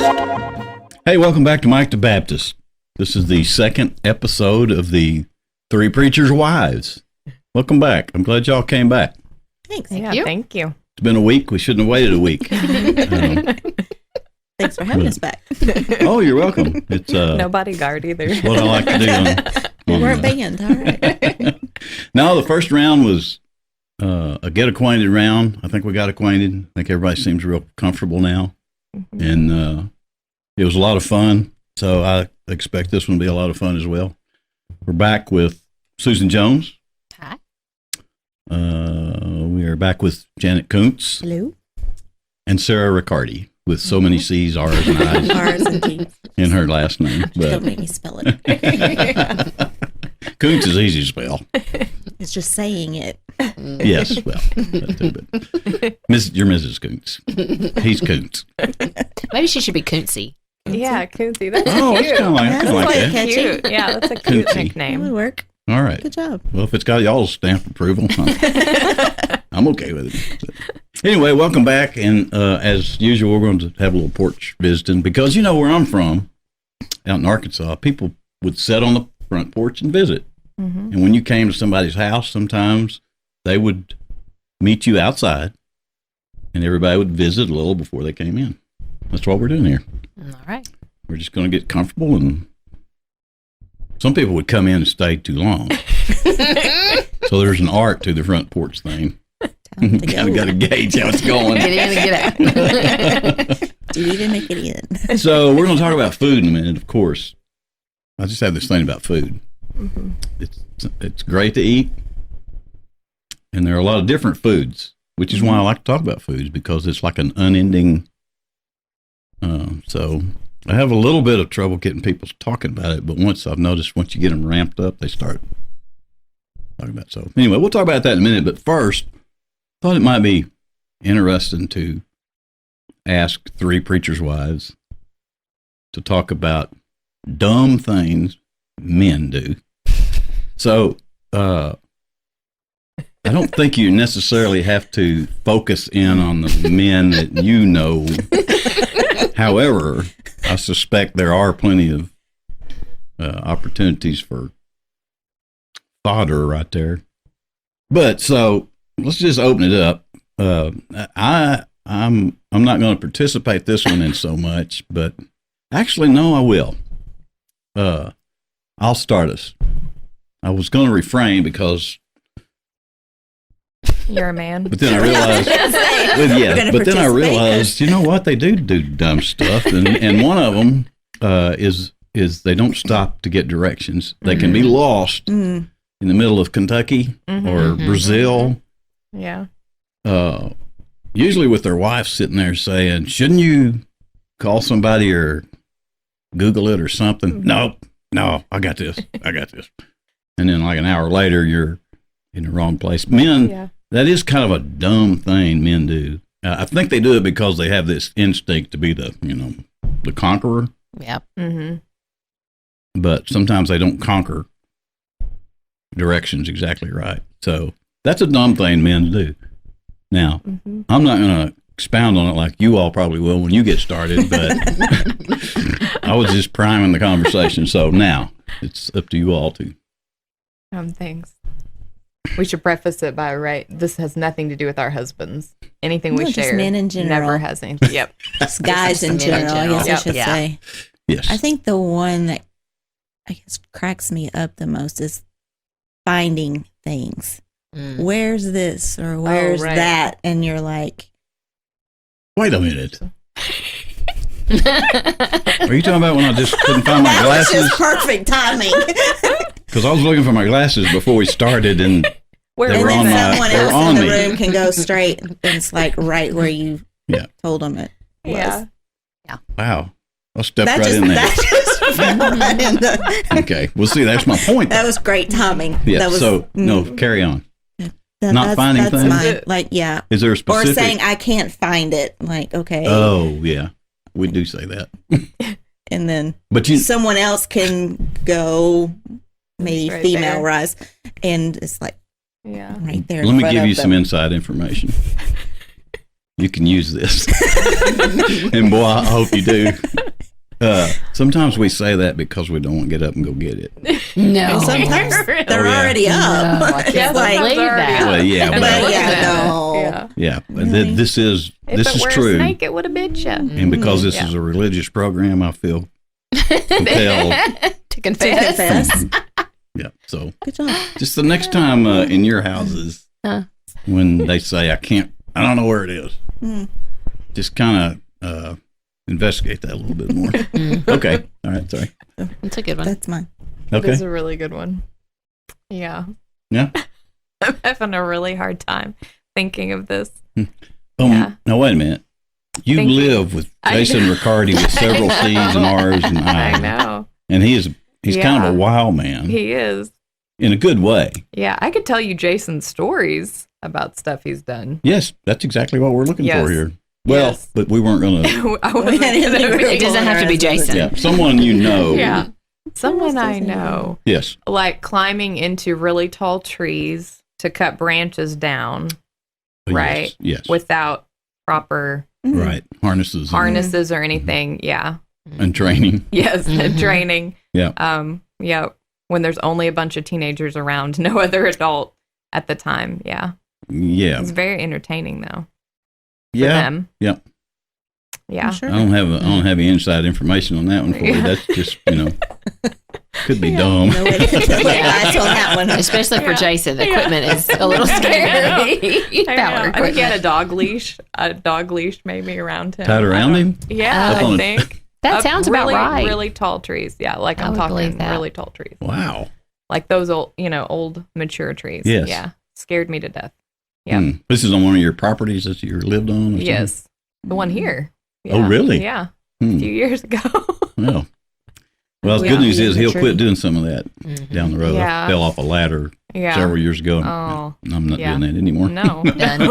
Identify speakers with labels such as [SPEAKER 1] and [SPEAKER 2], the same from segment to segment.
[SPEAKER 1] Hey, welcome back to Mike the Baptist. This is the second episode of the Three Preachers' Wives. Welcome back. I'm glad y'all came back.
[SPEAKER 2] Thanks.
[SPEAKER 3] Thank you.
[SPEAKER 1] It's been a week. We shouldn't have waited a week.
[SPEAKER 2] Thanks for having us back.
[SPEAKER 1] Oh, you're welcome. It's
[SPEAKER 3] no bodyguard either.
[SPEAKER 1] It's what I like to do.
[SPEAKER 2] We weren't banned. All right.
[SPEAKER 1] No, the first round was a get acquainted round. I think we got acquainted. I think everybody seems real comfortable now. Mm-hmm. And it was a lot of fun. So I expect this one to be a lot of fun as well. We're back with Susan Jones.
[SPEAKER 4] Hi.
[SPEAKER 1] We are back with Janet Koontz.
[SPEAKER 2] Hello.
[SPEAKER 1] And Sarah Ricciardi with so many C's, R's, and I's
[SPEAKER 2] R's and T's.
[SPEAKER 1] in her last name. But
[SPEAKER 2] Don't make me spell it.
[SPEAKER 1] Koontz is easy to spell.
[SPEAKER 2] It's just saying it.
[SPEAKER 1] Yes, well, that too, but you're Mrs. Koontz. He's Koontz.
[SPEAKER 4] Maybe she should be Koontsy.
[SPEAKER 3] Yeah, Koontzy. That's
[SPEAKER 1] Oh,
[SPEAKER 3] cute.
[SPEAKER 1] it's kind of like,
[SPEAKER 2] That's
[SPEAKER 1] like
[SPEAKER 2] like
[SPEAKER 1] that.
[SPEAKER 3] Cute. Yeah, that's a cute
[SPEAKER 1] Koontzy.
[SPEAKER 2] That
[SPEAKER 3] nickname.
[SPEAKER 2] would work.
[SPEAKER 1] All right.
[SPEAKER 2] Good job.
[SPEAKER 1] Well, if it's got y'all's stamp of approval, I'm okay with it. But anyway, welcome back. And as usual, we're going to have a little porch visiting because you know where I'm from, out in Arkansas, people would sit on the front porch and visit. Mm-hmm. And when you came to somebody's house, sometimes they would meet you outside and everybody would visit a little before they came in. That's what we're doing here.
[SPEAKER 4] All right.
[SPEAKER 1] We're just going to get comfortable, and some people would come in and stay too long. So there's an art to the front porch thing. Kind of got to gauge how it's going.
[SPEAKER 4] Get in and get out.
[SPEAKER 2] Do you even make it in?
[SPEAKER 1] So we're going to talk about food in a minute, of course. I just have this thing about food. Mm-hmm. It's great to eat, and there are a lot of different foods, which is why I like to talk about foods, because it's like an unending. So I have a little bit of trouble getting people talking about it, but once you get them ramped up, they start talking about it. So anyway, we'll talk about that in a minute, but first, I thought it might be interesting to ask three preachers' wives to talk about dumb things men do. So I don't think you necessarily have to focus in on the men that you know. However, I suspect there are plenty of opportunities for fodder right there. But so let's just open it up. I'm not going to participate this one in so much, but actually, no, I will. I'll start us. I was going to refrain because.
[SPEAKER 3] You're a man.
[SPEAKER 1] But then I realized, then I realized, you know what? They do dumb stuff, and one of them is they don't stop to get directions. They can be lost in the middle of Kentucky or Brazil.
[SPEAKER 3] Yeah.
[SPEAKER 1] Usually with their wife sitting there saying, "Shouldn't you call somebody or Google it or something?" No, I got this. And then like an hour later, you're in the wrong place. Men. Yeah. That is kind of a dumb thing men do. I think they do it because they have this instinct to be the conqueror.
[SPEAKER 4] Yeah.
[SPEAKER 3] Mm-hmm.
[SPEAKER 1] But sometimes they don't conquer directions exactly right. So that's a dumb thing men do. Now, I'm not going to expound on it like you all probably will when you get started, but I was just priming the conversation. So now it's up to you all to.
[SPEAKER 3] Thanks. We should preface it by, this has nothing to do with our husbands. Anything we share
[SPEAKER 2] just men in general.
[SPEAKER 3] never has anything. Yep.
[SPEAKER 2] Just guys in general, I guess I should say.
[SPEAKER 1] Yes.
[SPEAKER 2] I think the one that I guess cracks me up the most is finding things. Where's this or where's that? And you're like,
[SPEAKER 1] wait a minute. Are you talking about when I just couldn't find my glasses?
[SPEAKER 2] That was just perfect timing.
[SPEAKER 1] Because I was looking for my glasses before we started, and
[SPEAKER 2] someone else in the room can go straight, and it's like right where you told them it was.
[SPEAKER 3] Yeah.
[SPEAKER 1] Wow. I stepped right in there. Okay. Well, see, that's my point.
[SPEAKER 2] That was great timing.
[SPEAKER 1] Yeah. No, carry on. Not finding things?
[SPEAKER 2] Mine. Like, yeah.
[SPEAKER 1] Is there a specific?
[SPEAKER 2] Or saying, I can't find it. Like, okay.
[SPEAKER 1] Oh, yeah. We do say that.
[SPEAKER 2] And then someone else can go, maybe
[SPEAKER 3] right
[SPEAKER 2] female
[SPEAKER 3] there.
[SPEAKER 2] rise. And it's like, right there.
[SPEAKER 1] Let me give you some inside information. you can use this. And boy, I hope you do. Sometimes we say that because we don't want to get up and go get it.
[SPEAKER 4] No.
[SPEAKER 2] And sometimes they're already up.
[SPEAKER 4] No, I can't believe that.
[SPEAKER 1] Well, yeah,
[SPEAKER 2] no.
[SPEAKER 1] yeah. But
[SPEAKER 2] Really?
[SPEAKER 1] this is
[SPEAKER 3] If it were
[SPEAKER 1] true.
[SPEAKER 3] a snake, it would have bit you.
[SPEAKER 1] And because this is a religious program, I feel compelled.
[SPEAKER 4] To confess.
[SPEAKER 2] Confess.
[SPEAKER 1] Yeah. So
[SPEAKER 2] Good job.
[SPEAKER 1] just the next time in your houses,
[SPEAKER 4] Huh.
[SPEAKER 1] when they say, I don't know where it is, just kind of investigate that a little bit more. Okay. All right. Sorry.
[SPEAKER 4] That's a good one.
[SPEAKER 2] That's mine.
[SPEAKER 1] Okay.
[SPEAKER 3] It's a really good one. Yeah.
[SPEAKER 1] Yeah.
[SPEAKER 3] I'm having a really hard time thinking of this.
[SPEAKER 1] Now, wait a minute. You
[SPEAKER 3] Thank you.
[SPEAKER 1] live with
[SPEAKER 3] I
[SPEAKER 1] Jason
[SPEAKER 3] know.
[SPEAKER 1] Ricciardi with several C's and R's and I.
[SPEAKER 3] I know.
[SPEAKER 1] And he's kind of a
[SPEAKER 3] Yeah.
[SPEAKER 1] wild man
[SPEAKER 3] He is.
[SPEAKER 1] in a good way.
[SPEAKER 3] Yeah. I could tell you Jason's stories about stuff he's done.
[SPEAKER 1] Yes, that's exactly what we're looking
[SPEAKER 3] Yes.
[SPEAKER 1] for here. Well,
[SPEAKER 3] Yes.
[SPEAKER 1] but we weren't going to.
[SPEAKER 3] I wasn't gonna
[SPEAKER 4] It doesn't have to be Jason.
[SPEAKER 1] Yeah, someone you know.
[SPEAKER 3] Yeah. Someone I know.
[SPEAKER 1] Yes.
[SPEAKER 3] Like climbing into really tall trees to cut branches down, right?
[SPEAKER 1] Yes.
[SPEAKER 3] Without proper
[SPEAKER 1] Right. Harnesses.
[SPEAKER 3] harnesses or anything. Yeah.
[SPEAKER 1] And training.
[SPEAKER 3] Yes.
[SPEAKER 4] Mhm.
[SPEAKER 3] Training.
[SPEAKER 1] Yeah.
[SPEAKER 3] Yeah. When there's only a bunch of teenagers around, no other adult at the time. Yeah.
[SPEAKER 1] Yeah.
[SPEAKER 3] It's very entertaining though. For
[SPEAKER 1] Yeah.
[SPEAKER 3] them.
[SPEAKER 1] Yeah.
[SPEAKER 3] Yeah.
[SPEAKER 2] I'm sure.
[SPEAKER 1] I don't have any inside information on that one for you. That's just, could be dumb.
[SPEAKER 2] No way to put advice on that one.
[SPEAKER 4] Especially for
[SPEAKER 3] Yeah.
[SPEAKER 4] Jason. The equipment is a little
[SPEAKER 3] I
[SPEAKER 4] scary.
[SPEAKER 3] know.
[SPEAKER 4] Power
[SPEAKER 3] I think he had a
[SPEAKER 4] equipment.
[SPEAKER 3] dog leash maybe around him.
[SPEAKER 1] Tied around
[SPEAKER 3] I don't-
[SPEAKER 1] him?
[SPEAKER 3] Yeah,
[SPEAKER 1] Up on
[SPEAKER 3] I
[SPEAKER 1] a-
[SPEAKER 3] think.
[SPEAKER 4] That
[SPEAKER 3] Up
[SPEAKER 4] sounds
[SPEAKER 3] really,
[SPEAKER 4] about right.
[SPEAKER 3] Really tall trees. Yeah, like
[SPEAKER 4] I
[SPEAKER 3] I'm
[SPEAKER 4] would
[SPEAKER 3] talking
[SPEAKER 4] believe that.
[SPEAKER 3] really tall trees.
[SPEAKER 1] Wow.
[SPEAKER 3] Like those old mature trees.
[SPEAKER 1] Yes.
[SPEAKER 3] Yeah. Scared me to death. Yeah.
[SPEAKER 1] This is on one of your properties that you lived on? Or something?
[SPEAKER 3] Yes. The one here.
[SPEAKER 1] Oh,
[SPEAKER 3] Yeah.
[SPEAKER 1] really?
[SPEAKER 3] Yeah.
[SPEAKER 1] Hmm.
[SPEAKER 3] A few years ago.
[SPEAKER 1] Well, the
[SPEAKER 3] Yeah.
[SPEAKER 1] good news is he'll
[SPEAKER 2] Mature.
[SPEAKER 1] quit doing some of that
[SPEAKER 4] Mhm.
[SPEAKER 1] down the road.
[SPEAKER 3] Yeah.
[SPEAKER 1] I fell off a ladder
[SPEAKER 3] Yeah.
[SPEAKER 1] several years ago.
[SPEAKER 3] Oh.
[SPEAKER 1] I'm not
[SPEAKER 3] Yeah.
[SPEAKER 1] doing that anymore.
[SPEAKER 3] No.
[SPEAKER 4] Done.
[SPEAKER 2] Done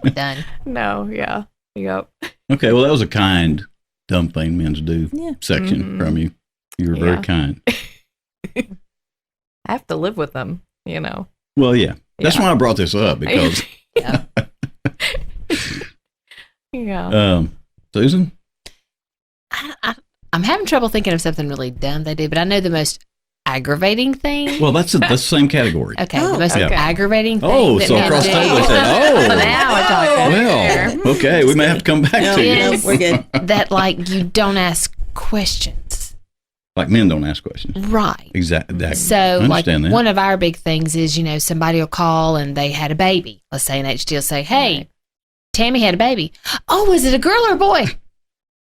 [SPEAKER 2] with that.
[SPEAKER 4] Done.
[SPEAKER 3] No. Yeah. Yep.
[SPEAKER 1] Okay, well, that was a kind, dumb thing men to do
[SPEAKER 2] Yeah.
[SPEAKER 1] section
[SPEAKER 3] Mhm.
[SPEAKER 1] from you. You were very
[SPEAKER 3] Yeah.
[SPEAKER 1] kind.
[SPEAKER 3] I have to live with them, you know.
[SPEAKER 1] Well, yeah. That's
[SPEAKER 3] Yeah.
[SPEAKER 1] why I brought this up because,
[SPEAKER 4] Yeah.
[SPEAKER 3] Yeah.
[SPEAKER 1] Susan?
[SPEAKER 4] I'm having trouble thinking of something really dumb they do, but I know the most aggravating thing.
[SPEAKER 1] Well, that's the same category.
[SPEAKER 4] Okay,
[SPEAKER 2] Oh,
[SPEAKER 4] the most
[SPEAKER 3] okay.
[SPEAKER 4] aggravating thing.
[SPEAKER 1] Oh,
[SPEAKER 4] that
[SPEAKER 1] so
[SPEAKER 4] men
[SPEAKER 1] across
[SPEAKER 4] do.
[SPEAKER 1] the table they said, oh.
[SPEAKER 4] Now we're talking.
[SPEAKER 1] Well, okay, we may have to come back
[SPEAKER 2] No,
[SPEAKER 1] to you.
[SPEAKER 2] no, we're good.
[SPEAKER 4] That like you don't ask questions,
[SPEAKER 1] Like men don't ask questions.
[SPEAKER 4] right?
[SPEAKER 1] Exactly.
[SPEAKER 4] So,
[SPEAKER 1] I
[SPEAKER 4] like,
[SPEAKER 1] understand that.
[SPEAKER 4] one of our big things is, somebody will call and they had a baby. Let's say an HT will say, hey,
[SPEAKER 3] Right.
[SPEAKER 4] Tammy had a baby. Oh, was it a girl or a boy?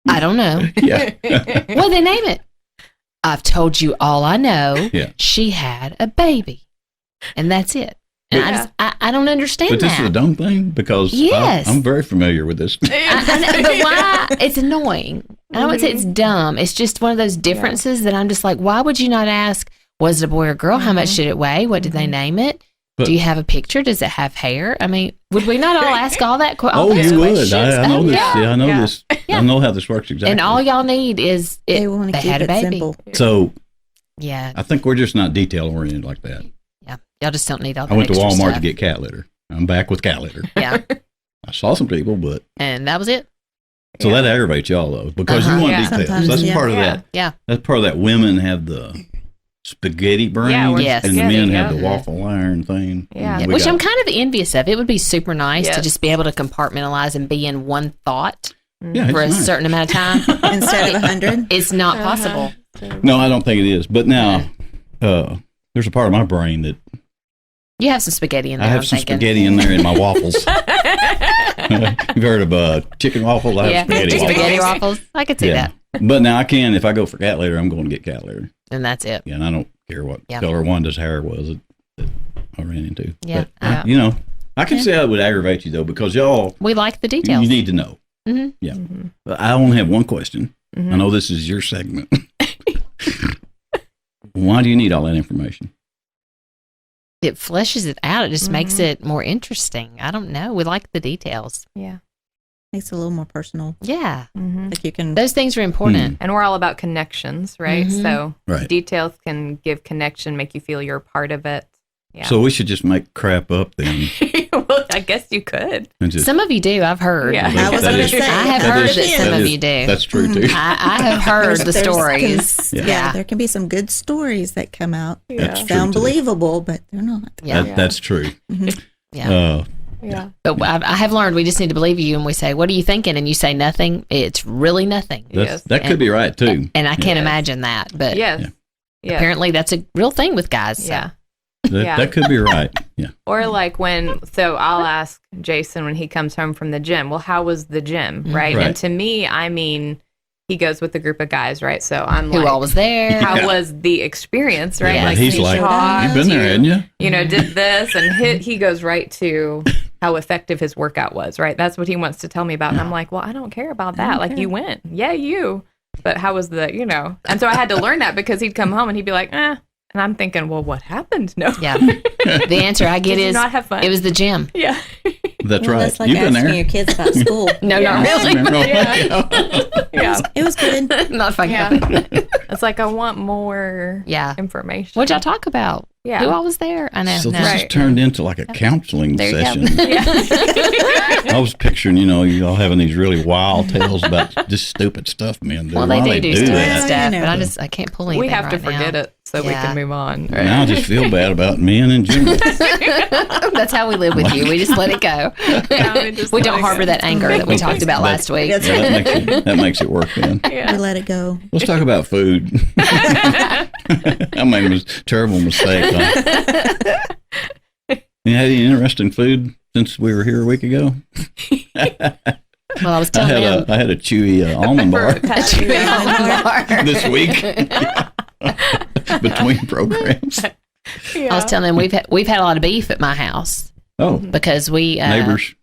[SPEAKER 4] I don't know.
[SPEAKER 1] Yeah.
[SPEAKER 4] What did they name it? I've told you all I know.
[SPEAKER 1] Yeah.
[SPEAKER 4] She had a baby. And that's it. And
[SPEAKER 3] Yeah.
[SPEAKER 4] I don't understand
[SPEAKER 1] But this
[SPEAKER 4] that.
[SPEAKER 1] is a dumb thing because
[SPEAKER 4] Yes.
[SPEAKER 1] I'm very familiar with this.
[SPEAKER 4] I know, but why? It's annoying. I don't want to say it's dumb. It's just one of those differences that I'm just like, why would you not ask, was it a boy or girl? How much did it weigh? What did they name it?
[SPEAKER 1] But-
[SPEAKER 4] Do you have a picture? Does it have hair? I mean, would we not all ask all that? All
[SPEAKER 1] Oh,
[SPEAKER 4] those
[SPEAKER 1] you would.
[SPEAKER 4] questions?
[SPEAKER 1] I know
[SPEAKER 4] Oh,
[SPEAKER 1] this.
[SPEAKER 4] yeah.
[SPEAKER 1] Yeah, I know
[SPEAKER 3] Yeah.
[SPEAKER 1] this. I know how this works exactly.
[SPEAKER 4] And all y'all need is
[SPEAKER 2] They want to
[SPEAKER 4] they
[SPEAKER 2] keep
[SPEAKER 4] had a
[SPEAKER 2] it
[SPEAKER 4] baby.
[SPEAKER 2] simple.
[SPEAKER 1] So
[SPEAKER 4] Yeah,
[SPEAKER 1] I think we're just not detail oriented like that.
[SPEAKER 4] yeah. Y'all just don't need all
[SPEAKER 1] I
[SPEAKER 4] that
[SPEAKER 1] went to
[SPEAKER 4] extra
[SPEAKER 1] Walmart
[SPEAKER 4] stuff.
[SPEAKER 1] to get cat litter. I'm back with cat litter.
[SPEAKER 4] Yeah,
[SPEAKER 1] I saw some people, but
[SPEAKER 4] and that was it.
[SPEAKER 1] so that aggravates y'all though because
[SPEAKER 4] Uh-huh.
[SPEAKER 1] you want
[SPEAKER 3] Yeah.
[SPEAKER 1] details.
[SPEAKER 2] Sometimes,
[SPEAKER 1] That's
[SPEAKER 2] yeah.
[SPEAKER 1] part of
[SPEAKER 3] Yeah.
[SPEAKER 1] that.
[SPEAKER 4] Yeah.
[SPEAKER 1] That's part of that. Women have the spaghetti brain,
[SPEAKER 3] Yeah, we're
[SPEAKER 4] Yes.
[SPEAKER 1] and the
[SPEAKER 3] spaghetti,
[SPEAKER 1] men
[SPEAKER 3] yeah.
[SPEAKER 1] have the waffle iron thing.
[SPEAKER 3] Yeah.
[SPEAKER 1] And we
[SPEAKER 4] Which
[SPEAKER 1] got-
[SPEAKER 4] I'm kind of envious of. It would be super nice to
[SPEAKER 3] Yes.
[SPEAKER 4] just be able to compartmentalize and be in one thought
[SPEAKER 1] yeah,
[SPEAKER 4] for a
[SPEAKER 1] it's nice.
[SPEAKER 4] certain amount of time.
[SPEAKER 2] Instead of 100.
[SPEAKER 4] It's not possible.
[SPEAKER 1] No, I don't think it is. But now, there's a part of my brain that
[SPEAKER 4] You have some spaghetti in there.
[SPEAKER 1] I have
[SPEAKER 4] I'm
[SPEAKER 1] some
[SPEAKER 4] thinking.
[SPEAKER 1] spaghetti in there in my waffles. You've heard of chicken waffles? I have
[SPEAKER 4] Yeah,
[SPEAKER 1] spaghetti waffles.
[SPEAKER 4] spaghetti waffles. I could see
[SPEAKER 1] Yeah.
[SPEAKER 4] that,
[SPEAKER 1] But now I can, if I go for cat litter, I'm going to get cat litter.
[SPEAKER 4] and that's it.
[SPEAKER 1] Yeah, and I don't care what
[SPEAKER 4] Yeah.
[SPEAKER 1] color Wanda's hair was that I ran into.
[SPEAKER 4] Yeah.
[SPEAKER 1] But,
[SPEAKER 3] Yeah.
[SPEAKER 1] you know, I can see how it would aggravate you, though, because y'all,
[SPEAKER 4] We like the
[SPEAKER 1] you
[SPEAKER 4] details.
[SPEAKER 1] need to know.
[SPEAKER 4] Mhm.
[SPEAKER 1] Yeah. But I only have one question.
[SPEAKER 3] Mhm.
[SPEAKER 1] I know this is your segment. Why do you need all that information?
[SPEAKER 4] It fleshes it out. It just makes it more interesting. I don't know. We like the details.
[SPEAKER 3] Yeah.
[SPEAKER 2] Makes it a little more personal.
[SPEAKER 4] Yeah.
[SPEAKER 3] Mhm.
[SPEAKER 2] Like you can.
[SPEAKER 4] Those things are important.
[SPEAKER 3] And we're all about connections, right?
[SPEAKER 4] Mhm.
[SPEAKER 3] So
[SPEAKER 1] Right.
[SPEAKER 3] details can give connection, make you feel you're a part of it. Yeah.
[SPEAKER 1] So we should just make crap up then.
[SPEAKER 3] We'll I guess you could.
[SPEAKER 4] Some of you do. I've heard.
[SPEAKER 3] Yeah.
[SPEAKER 2] I was going to say.
[SPEAKER 4] I have heard that some of you do.
[SPEAKER 1] That's true too.
[SPEAKER 4] I have heard the stories.
[SPEAKER 2] Yeah, there can be some good stories that come out.
[SPEAKER 3] Yeah.
[SPEAKER 2] Sound believable, but they're not.
[SPEAKER 4] Yeah.
[SPEAKER 1] That's true.
[SPEAKER 4] Yeah.
[SPEAKER 3] Yeah.
[SPEAKER 4] But I have learned we just need to believe you, and we say, "What are you thinking?" And you say nothing. It's really nothing.
[SPEAKER 1] That could be right too.
[SPEAKER 4] And I can't imagine that, but
[SPEAKER 3] Yes. Yeah.
[SPEAKER 4] apparently that's a real thing with guys. So.
[SPEAKER 3] Yeah.
[SPEAKER 1] That could be right. Yeah.
[SPEAKER 3] Or like so I'll ask Jason when he comes home from the gym, well, how was the gym? Right.
[SPEAKER 1] Right.
[SPEAKER 3] And to me, I mean, he goes with a group of guys, right? So I'm
[SPEAKER 4] Who
[SPEAKER 3] like,
[SPEAKER 4] all was there?
[SPEAKER 3] how was the experience, right?
[SPEAKER 4] Yeah.
[SPEAKER 3] Like
[SPEAKER 1] He's
[SPEAKER 3] you
[SPEAKER 1] like,
[SPEAKER 3] talked,
[SPEAKER 1] you've been there, hadn't you?
[SPEAKER 3] You know, did this, and he goes right to how effective his workout was, right? That's what he wants to tell me about. And I'm like, well, I don't care about that. Like, you went. Yeah, you. But how was And so I had to learn that because he'd come home and he'd be like, And I'm thinking, well, what happened? No.
[SPEAKER 4] Yeah. The answer I get
[SPEAKER 3] Did you
[SPEAKER 4] is
[SPEAKER 3] not have fun?
[SPEAKER 4] it was the gym.
[SPEAKER 3] Yeah.
[SPEAKER 1] That's
[SPEAKER 2] Well,
[SPEAKER 1] right.
[SPEAKER 2] that's like
[SPEAKER 1] You've been
[SPEAKER 2] asking
[SPEAKER 1] there.
[SPEAKER 2] your kids about school.
[SPEAKER 4] No, not really.
[SPEAKER 3] Yeah.
[SPEAKER 2] It was good.
[SPEAKER 4] Not fun.
[SPEAKER 3] Yeah. It's like, I want more information.
[SPEAKER 4] What'd y'all talk about?
[SPEAKER 3] Yeah.
[SPEAKER 4] Who all was there? I know.
[SPEAKER 1] So
[SPEAKER 4] no.
[SPEAKER 1] this has turned into like a counseling
[SPEAKER 4] There you go.
[SPEAKER 1] session. I was picturing, you all having these really wild tales about just stupid stuff men do.
[SPEAKER 4] Well,
[SPEAKER 1] Why
[SPEAKER 4] they do stupid
[SPEAKER 1] that.
[SPEAKER 4] stuff,
[SPEAKER 2] You know.
[SPEAKER 4] but I can't pull anything
[SPEAKER 3] We have to
[SPEAKER 4] right
[SPEAKER 3] forget
[SPEAKER 4] now.
[SPEAKER 3] it so we
[SPEAKER 4] Yeah.
[SPEAKER 3] can move on. Right?
[SPEAKER 1] Now I just feel bad about men in general.
[SPEAKER 4] That's how we live with you. We just let it go. We don't harbor that anger that we talked about last week.
[SPEAKER 2] That's
[SPEAKER 1] Yeah,
[SPEAKER 2] right.
[SPEAKER 1] that makes it work then.
[SPEAKER 2] We let it go.
[SPEAKER 1] Let's talk about food. I made a terrible mistake. You had any interesting food since we were here a week ago?
[SPEAKER 4] Well, I was telling them.
[SPEAKER 1] I had a chewy almond bar this week between programs.
[SPEAKER 4] I was telling them we've had a lot of beef at my house
[SPEAKER 1] Oh,
[SPEAKER 4] because we
[SPEAKER 1] neighbors'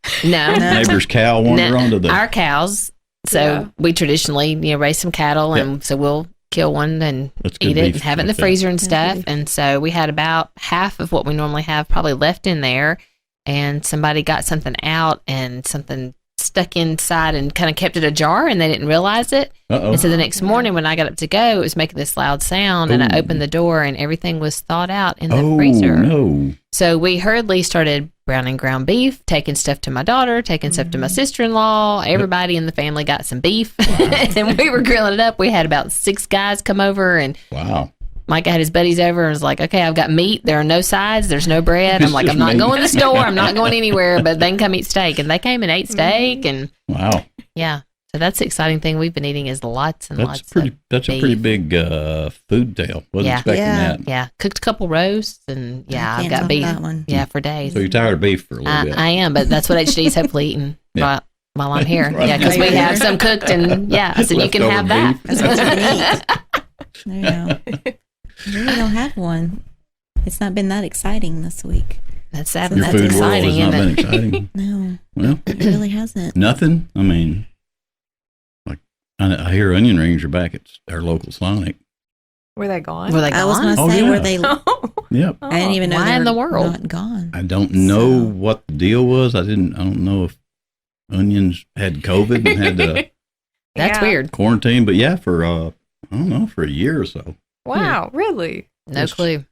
[SPEAKER 1] cow wander onto the.
[SPEAKER 4] our cows. So we traditionally raise some cattle, and so we'll kill one and
[SPEAKER 1] That's good
[SPEAKER 4] eat it
[SPEAKER 1] beef
[SPEAKER 4] and have it in
[SPEAKER 1] right
[SPEAKER 4] the
[SPEAKER 1] there.
[SPEAKER 4] freezer and stuff. And so we had about half of what we normally have probably left in there, and somebody got something out and something stuck inside and kind of kept it ajar, and they didn't realize it.
[SPEAKER 1] Uh-oh.
[SPEAKER 4] And so the next morning when I got up to go, it was making this loud sound, and I opened the door and everything was thawed out in the freezer.
[SPEAKER 1] No.
[SPEAKER 4] So we hurriedly started browning ground beef, taking stuff to my daughter, taking stuff to my sister-in-law. Everybody in the family got some beef, and we were grilling it up. We had about 6 guys come over, and
[SPEAKER 1] Wow.
[SPEAKER 4] Mike had his buddies over and was like, okay, I've got meat. There are no sides. There's no bread. I'm like, I'm not going to the store. I'm not going anywhere, but they can come eat steak. And they came and ate steak. And
[SPEAKER 1] Wow.
[SPEAKER 4] yeah, so that's the exciting thing we've been eating is lots and lots
[SPEAKER 1] That's
[SPEAKER 4] of
[SPEAKER 1] a pretty big food tale. Wasn't expecting that.
[SPEAKER 4] Yeah, cooked a couple roasts and
[SPEAKER 2] I
[SPEAKER 4] I've
[SPEAKER 2] can't
[SPEAKER 4] got
[SPEAKER 2] top
[SPEAKER 4] beef.
[SPEAKER 2] that one.
[SPEAKER 4] Yeah, for days.
[SPEAKER 1] So you're tired of beef for a little bit.
[SPEAKER 4] I am, but that's what HD's hopefully eating
[SPEAKER 1] Yeah.
[SPEAKER 4] while I'm here.
[SPEAKER 1] Right.
[SPEAKER 4] Yeah, because we have some cooked and I said you can
[SPEAKER 1] Leftover
[SPEAKER 4] have that.
[SPEAKER 1] beef.
[SPEAKER 2] That's what you can eat. There you go. We really don't have one. It's not been that exciting this week.
[SPEAKER 4] That's
[SPEAKER 1] Your
[SPEAKER 4] that's
[SPEAKER 1] food world
[SPEAKER 4] exciting,
[SPEAKER 1] has not
[SPEAKER 4] isn't
[SPEAKER 1] been
[SPEAKER 4] it?
[SPEAKER 1] exciting.
[SPEAKER 2] No,
[SPEAKER 1] Well,
[SPEAKER 2] it really hasn't.
[SPEAKER 1] nothing. I mean, like I hear onion rings are back at our local Sonic.
[SPEAKER 3] Were they gone?
[SPEAKER 4] Were they
[SPEAKER 2] I was
[SPEAKER 4] gone?
[SPEAKER 2] going to
[SPEAKER 1] Oh,
[SPEAKER 2] say,
[SPEAKER 1] yeah.
[SPEAKER 2] were they?
[SPEAKER 1] Yep.
[SPEAKER 2] I didn't even know
[SPEAKER 4] Why
[SPEAKER 2] they
[SPEAKER 4] in
[SPEAKER 2] were
[SPEAKER 4] the world?
[SPEAKER 2] not gone.
[SPEAKER 1] I don't know
[SPEAKER 2] So-
[SPEAKER 1] what the deal was. I don't know if onions had COVID and had to
[SPEAKER 4] That's
[SPEAKER 3] Yeah.
[SPEAKER 4] weird.
[SPEAKER 1] quarantine, but yeah, for I don't know, for a year or so.
[SPEAKER 3] Wow, really?
[SPEAKER 4] No
[SPEAKER 1] Yes.
[SPEAKER 4] clue.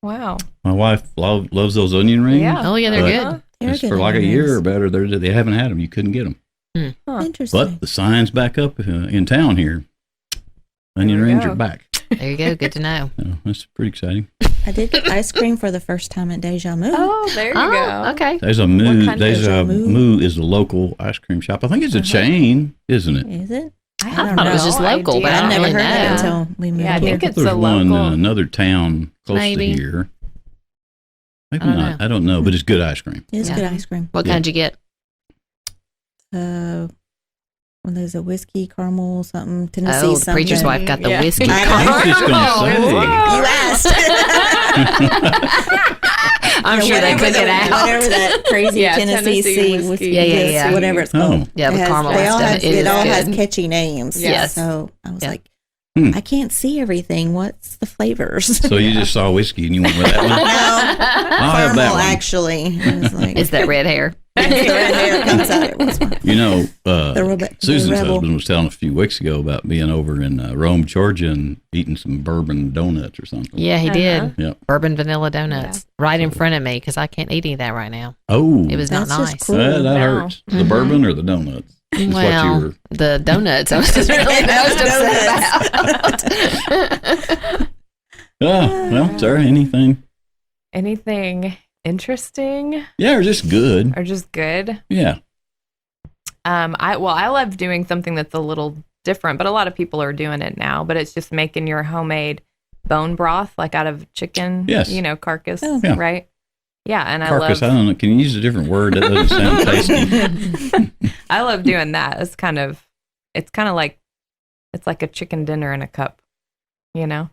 [SPEAKER 3] Wow.
[SPEAKER 1] My wife loves those onion rings.
[SPEAKER 3] Yeah.
[SPEAKER 4] Oh yeah, they're
[SPEAKER 1] But-
[SPEAKER 4] good.
[SPEAKER 2] They're
[SPEAKER 1] Just
[SPEAKER 2] good
[SPEAKER 1] for like a
[SPEAKER 2] onion
[SPEAKER 1] year or
[SPEAKER 2] rings.
[SPEAKER 1] better, they haven't had them. You couldn't get them.
[SPEAKER 2] Interesting.
[SPEAKER 1] But the sign's back up in town here. Onion
[SPEAKER 3] There we
[SPEAKER 1] rings
[SPEAKER 3] go.
[SPEAKER 1] are back.
[SPEAKER 4] There you go. Good to know.
[SPEAKER 1] So that's pretty exciting.
[SPEAKER 2] I did get ice cream for the first time at Deja Mu.
[SPEAKER 3] Oh, there you go.
[SPEAKER 4] Okay.
[SPEAKER 1] Deja Mu.
[SPEAKER 3] kind of
[SPEAKER 1] Deja
[SPEAKER 2] Mu?
[SPEAKER 1] Mu is a local ice cream shop. I think it's a chain, isn't it?
[SPEAKER 2] Is it?
[SPEAKER 3] I
[SPEAKER 2] don't
[SPEAKER 4] thought it was
[SPEAKER 2] know.
[SPEAKER 4] just local, but I
[SPEAKER 2] I
[SPEAKER 4] don't
[SPEAKER 2] never
[SPEAKER 4] really
[SPEAKER 2] heard of it
[SPEAKER 4] know.
[SPEAKER 2] until we moved
[SPEAKER 3] Yeah, I
[SPEAKER 2] here.
[SPEAKER 3] think it's
[SPEAKER 1] There's
[SPEAKER 3] a
[SPEAKER 1] one in
[SPEAKER 3] local.
[SPEAKER 1] another town close
[SPEAKER 4] Maybe.
[SPEAKER 1] to here. Maybe
[SPEAKER 4] I don't
[SPEAKER 1] not.
[SPEAKER 4] know.
[SPEAKER 1] I don't know, but it's good ice cream.
[SPEAKER 2] It's
[SPEAKER 4] Yeah.
[SPEAKER 2] good ice cream.
[SPEAKER 4] What
[SPEAKER 1] Yeah.
[SPEAKER 4] kind you get?
[SPEAKER 2] When there's a whiskey caramel something Tennessee
[SPEAKER 4] Oh, the
[SPEAKER 2] something.
[SPEAKER 4] preacher's wife got the
[SPEAKER 3] Yeah.
[SPEAKER 4] whiskey.
[SPEAKER 2] I
[SPEAKER 1] was just gonna say.
[SPEAKER 2] You asked.
[SPEAKER 4] I'm sure they cook it out.
[SPEAKER 2] Whatever that crazy
[SPEAKER 3] Yeah,
[SPEAKER 2] Tennessee
[SPEAKER 3] Tennessee
[SPEAKER 2] whiskey.
[SPEAKER 4] Yeah, yeah,
[SPEAKER 2] is,
[SPEAKER 4] yeah.
[SPEAKER 2] whatever it's
[SPEAKER 1] Oh.
[SPEAKER 2] called.
[SPEAKER 4] Yeah, the
[SPEAKER 2] It has-
[SPEAKER 4] caramel
[SPEAKER 2] they all
[SPEAKER 4] stuff.
[SPEAKER 2] have-
[SPEAKER 4] It
[SPEAKER 2] It
[SPEAKER 4] is
[SPEAKER 2] all has
[SPEAKER 4] good.
[SPEAKER 2] catchy names.
[SPEAKER 4] Yes.
[SPEAKER 2] So I was
[SPEAKER 4] Yeah.
[SPEAKER 2] like,
[SPEAKER 1] Hmm.
[SPEAKER 2] I can't see everything. What's the flavors?
[SPEAKER 1] So you just saw whiskey and you went with that one?
[SPEAKER 2] No,
[SPEAKER 1] I'll have that
[SPEAKER 2] caramel
[SPEAKER 1] one.
[SPEAKER 2] actually. I was like,
[SPEAKER 4] It's that red hair.
[SPEAKER 2] So there it comes out every once in a while.
[SPEAKER 1] You know,
[SPEAKER 2] The
[SPEAKER 1] Susan's
[SPEAKER 2] rebel.
[SPEAKER 1] husband was telling a few weeks ago about being over in Rome, Georgia, and eating some bourbon donuts or something.
[SPEAKER 4] Yeah, he did.
[SPEAKER 1] Yeah.
[SPEAKER 4] Bourbon vanilla donuts right in front of me because I can't eat any of that right now.
[SPEAKER 1] Oh,
[SPEAKER 4] It was not
[SPEAKER 2] That's just
[SPEAKER 4] nice.
[SPEAKER 2] cruel.
[SPEAKER 1] that
[SPEAKER 3] No.
[SPEAKER 1] hurts. The bourbon or the donuts? That's what
[SPEAKER 4] Well,
[SPEAKER 1] you were.
[SPEAKER 4] the donuts I was just really most upset about.
[SPEAKER 1] Well, sir, anything?
[SPEAKER 3] Anything interesting
[SPEAKER 1] Yeah, or just good.
[SPEAKER 3] or just good?
[SPEAKER 1] Yeah.
[SPEAKER 3] I love doing something that's a little different, but a lot of people are doing it now. But it's just making your homemade bone broth, like out of chicken.
[SPEAKER 1] Yes.
[SPEAKER 3] Carcass.
[SPEAKER 2] Oh.
[SPEAKER 1] Yeah.
[SPEAKER 3] Right. Yeah, and
[SPEAKER 1] Carcass, I
[SPEAKER 3] I love
[SPEAKER 1] don't know. Can you use a different word? That doesn't sound tasty.
[SPEAKER 3] I love doing that. It's kind of like it's like a chicken dinner in a cup.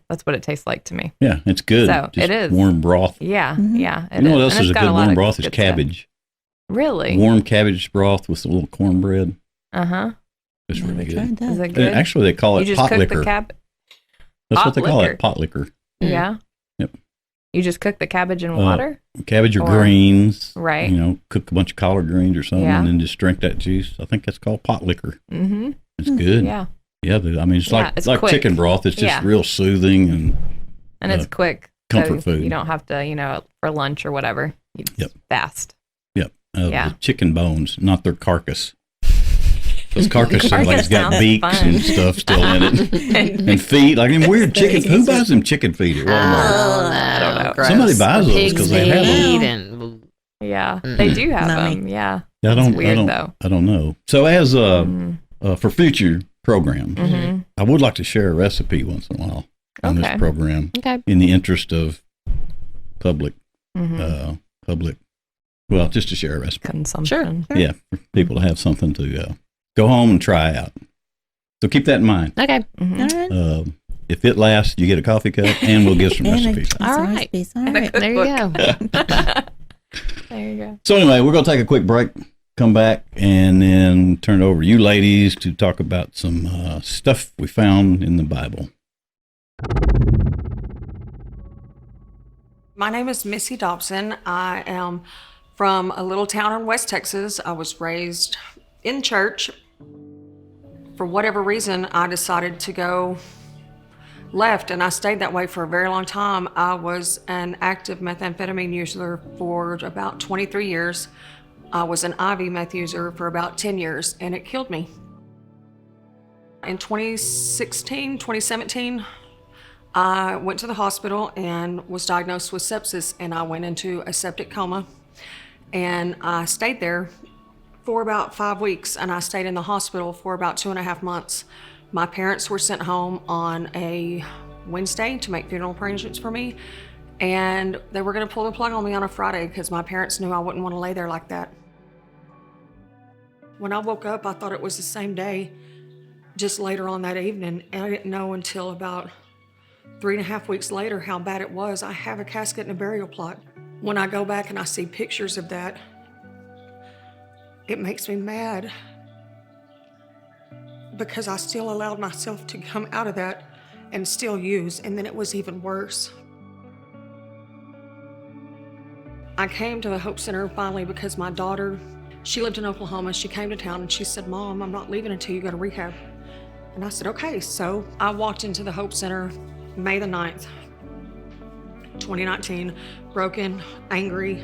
[SPEAKER 3] That's what it tastes like to me.
[SPEAKER 1] Yeah, it's good.
[SPEAKER 3] So,
[SPEAKER 1] Just
[SPEAKER 3] it is.
[SPEAKER 1] warm broth.
[SPEAKER 3] Yeah,
[SPEAKER 2] Mhm.
[SPEAKER 3] yeah.
[SPEAKER 1] You know what else
[SPEAKER 3] And
[SPEAKER 1] is
[SPEAKER 3] it's
[SPEAKER 1] a
[SPEAKER 3] got
[SPEAKER 1] good
[SPEAKER 3] lot
[SPEAKER 1] warm
[SPEAKER 3] of
[SPEAKER 1] broth? Is
[SPEAKER 3] good stuff.
[SPEAKER 1] cabbage.
[SPEAKER 3] Really?
[SPEAKER 1] Warm cabbage broth with a little cornbread.
[SPEAKER 3] Uh-huh.
[SPEAKER 1] It's really
[SPEAKER 2] Never
[SPEAKER 1] good.
[SPEAKER 2] tried
[SPEAKER 3] Is
[SPEAKER 2] that.
[SPEAKER 3] it good?
[SPEAKER 1] Actually, they call
[SPEAKER 3] You
[SPEAKER 1] it
[SPEAKER 3] just
[SPEAKER 1] pot
[SPEAKER 3] cook
[SPEAKER 1] liquor.
[SPEAKER 3] the
[SPEAKER 1] That's
[SPEAKER 3] pot
[SPEAKER 1] what they call
[SPEAKER 3] liquor.
[SPEAKER 1] it, pot liquor.
[SPEAKER 3] Yeah.
[SPEAKER 1] Yep.
[SPEAKER 3] You just cook the cabbage in water?
[SPEAKER 1] Cabbage or
[SPEAKER 3] Or-
[SPEAKER 1] greens.
[SPEAKER 3] Right.
[SPEAKER 1] Cook a bunch of collard greens or something
[SPEAKER 3] Yeah.
[SPEAKER 1] and then just drink that juice. I think that's called pot liquor.
[SPEAKER 3] Mm-hmm.
[SPEAKER 1] It's good.
[SPEAKER 3] Yeah.
[SPEAKER 1] Yeah, it's
[SPEAKER 3] Yeah,
[SPEAKER 1] like
[SPEAKER 3] it's
[SPEAKER 1] like
[SPEAKER 3] quick.
[SPEAKER 1] chicken broth. It's just
[SPEAKER 3] Yeah.
[SPEAKER 1] real soothing and
[SPEAKER 3] And it's quick.
[SPEAKER 1] comfort
[SPEAKER 3] so
[SPEAKER 1] food.
[SPEAKER 3] You don't have to, for lunch or whatever. It's
[SPEAKER 1] Yep.
[SPEAKER 3] fast.
[SPEAKER 1] the
[SPEAKER 3] Yeah.
[SPEAKER 1] chicken bones, not their carcass. Those carcass are like
[SPEAKER 3] Carcass
[SPEAKER 1] it's got
[SPEAKER 3] sounds
[SPEAKER 1] beaks
[SPEAKER 3] fun.
[SPEAKER 1] and stuff still in it. And feet, like them weird chicken. Who buys them chicken feet at Walmart?
[SPEAKER 3] I don't know.
[SPEAKER 4] Gross.
[SPEAKER 1] Somebody buys those
[SPEAKER 4] Pig's
[SPEAKER 1] 'cause they have
[SPEAKER 4] feet
[SPEAKER 2] them.
[SPEAKER 4] and
[SPEAKER 3] Yeah.
[SPEAKER 4] Mm-mm.
[SPEAKER 3] They do have
[SPEAKER 2] Not me.
[SPEAKER 3] them. Yeah.
[SPEAKER 1] I don't,
[SPEAKER 3] weird,
[SPEAKER 1] I don't,
[SPEAKER 3] though.
[SPEAKER 1] I don't know. So as
[SPEAKER 3] Mhm.
[SPEAKER 1] for future programs,
[SPEAKER 3] Mhm.
[SPEAKER 1] I would like to share a recipe once in a while on
[SPEAKER 3] Okay.
[SPEAKER 1] this program
[SPEAKER 4] okay.
[SPEAKER 1] in the interest of public,
[SPEAKER 3] Mhm.
[SPEAKER 1] well, just to share a recipe.
[SPEAKER 3] Consumption.
[SPEAKER 4] Sure.
[SPEAKER 1] Yeah, for people to have something to go home and try out. So keep that in mind.
[SPEAKER 4] Okay.
[SPEAKER 3] Mhm.
[SPEAKER 2] All right.
[SPEAKER 1] If it lasts, you get a coffee cup, and we'll give some
[SPEAKER 2] And
[SPEAKER 1] recipes.
[SPEAKER 2] some
[SPEAKER 4] All right.
[SPEAKER 2] recipes. All
[SPEAKER 3] And a
[SPEAKER 2] right.
[SPEAKER 4] There you go.
[SPEAKER 3] There you go.
[SPEAKER 1] So anyway, we're going to take a quick break, come back, and then turn it over to you ladies to talk about some stuff we found in the Bible.
[SPEAKER 5] My name is Missy Dobson. I am from a little town in West Texas. I was raised in church. For whatever reason, I decided to go left, and I stayed that way for a very long time. I was an active methamphetamine user for about 23 years. I was an IV meth user for about 10 years, and it killed me. In 2017, I went to the hospital and was diagnosed with sepsis, and I went into a septic coma. And I stayed there for about 5 weeks, and I stayed in the hospital for about 2.5 months. My parents were sent home on a Wednesday to make funeral arrangements for me, and they were going to pull the plug on me on a Friday because my parents knew I wouldn't want to lay there like that. When I woke up, I thought it was the same day, just later on that evening, and I didn't know until about 3.5 weeks later how bad it was. I have a casket and a burial plot. When I go back and I see pictures of that, it makes me mad because I still allowed myself to come out of that and still use, and then it was even worse. I came to the Hope Center finally because my daughter, she lived in Oklahoma. She came to town and she said, "Mom, I'm not leaving until you go to rehab." And I said, "Okay." So I walked into the Hope Center May the 9th, 2019, broken, angry,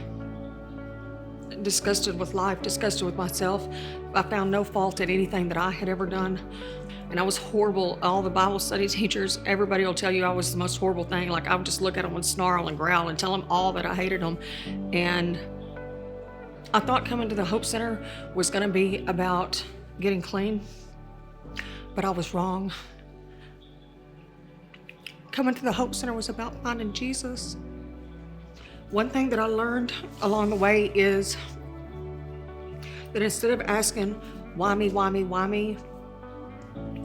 [SPEAKER 5] disgusted with life, disgusted with myself. I found no fault in anything that I had ever done. And I was horrible. All the Bible study teachers, everybody will tell you I was the most horrible thing. Like I would just look at them and snarl and growl and tell them all that I hated them. And I thought coming to the Hope Center was going to be about getting clean, but I was wrong. Coming to the Hope Center was about finding Jesus. One thing that I learned along the way is that instead of asking, why me, why me, why me,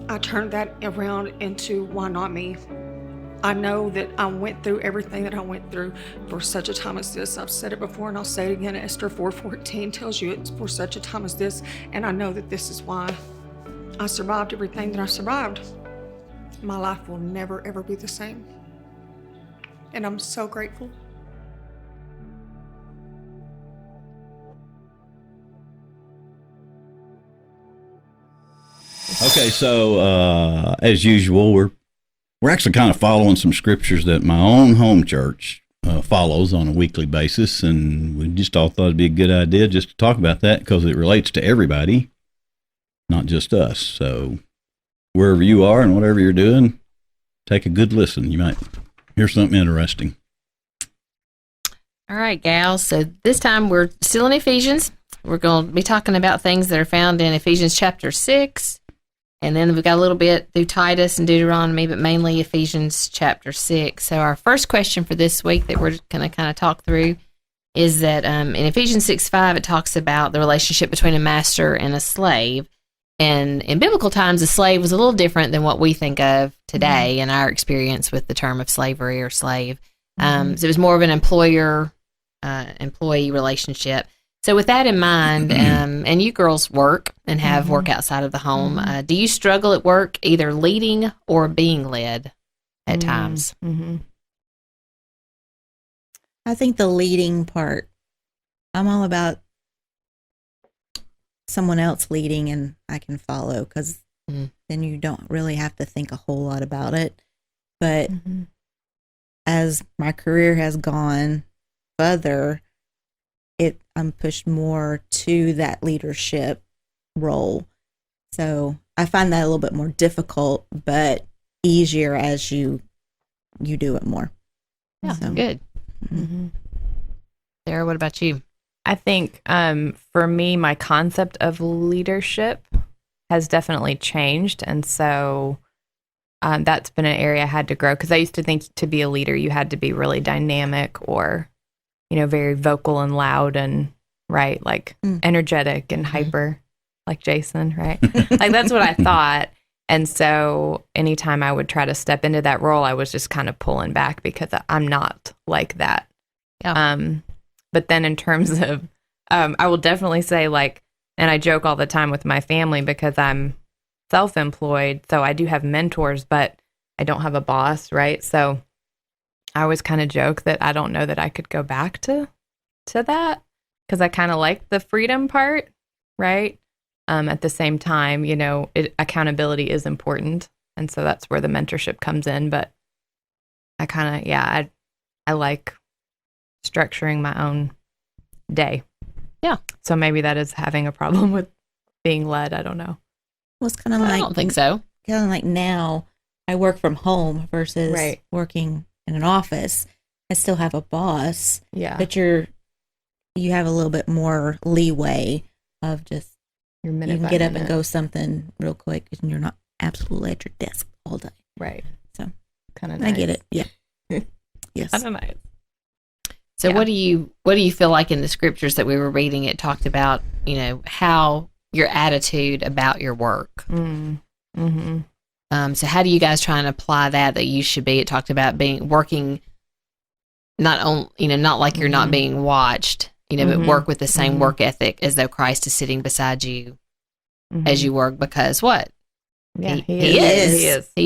[SPEAKER 5] I turned that around into why not me. I know that I went through everything that I went through for such a time as this. I've said it before and I'll say it again. Esther 4:14 tells you it's for such a time as this, and I know that this is why I survived everything that I survived. My life will never, ever be the same. And I'm so grateful.
[SPEAKER 1] Okay, so as usual, we're actually kind of following some scriptures that my own home church follows on a weekly basis, and we just all thought it'd be a good idea just to talk about that because it relates to everybody, not just us. So wherever you are and whatever you're doing, take a good listen. You might hear something interesting.
[SPEAKER 4] All right, gals. So this time we're still in Ephesians. We're going to be talking about things that are found in Ephesians chapter 6. And then we've got a little bit through Titus and Deuteronomy, but mainly Ephesians chapter 6. So our first question for this week that we're going to kind of talk through is that in Ephesians 6:5, it talks about the relationship between a master and a slave. And in biblical times, a slave was a little different than what we think of today in our experience with the term of slavery or slave. So it was more of an employer-employee relationship. So with that in mind, and you girls work and have work outside of the home, do you struggle at work either leading or being led at times?
[SPEAKER 2] I think the leading part, I'm all about someone else leading and I can follow because then you don't really have to think a whole lot about it. But as my career has gone further, I'm pushed more to that leadership role. So I find that a little bit more difficult, but easier as you do it more.
[SPEAKER 4] Yeah, so. Good. Sarah, what about you?
[SPEAKER 3] I think for me, my concept of leadership has definitely changed. And so that's been an area I had to grow because I used to think to be a leader, you had to be really dynamic or very vocal and loud and like energetic and hyper, like Jason, right? Like that's what I thought. And so anytime I would try to step into that role, I was just kind of pulling back because I'm not like that. Yeah. But then in terms of, I will definitely say and I joke all the time with my family because I'm self-employed. So I do have mentors, but I don't have a boss, right? So I always kind of joke that I don't know that I could go back to that because I kind of like the freedom part, right? At the same time, accountability is important. And so that's where the mentorship comes in. But I kind of, I like structuring my own day. Yeah. So maybe that is having a problem with being led. I don't know.
[SPEAKER 2] Well, it's kind of
[SPEAKER 4] I don't think so.
[SPEAKER 2] Kind of like now I work from home versus working in an office. I still have a boss, but you have a little bit more leeway of just you can get up and go something real quick, and you're not absolutely at your desk all day.
[SPEAKER 3] Right.
[SPEAKER 2] So
[SPEAKER 3] kind of nice.
[SPEAKER 2] I get it. Yeah. Yes.
[SPEAKER 3] Kind of nice.
[SPEAKER 4] So what do you feel like in the scriptures that we were reading? It talked about how your attitude about your work. So how do you guys try and apply that you should be? It talked about working not like you're not being watched, but work with the same work ethic as though Christ is sitting beside you as you work because what?
[SPEAKER 3] Yeah,
[SPEAKER 4] he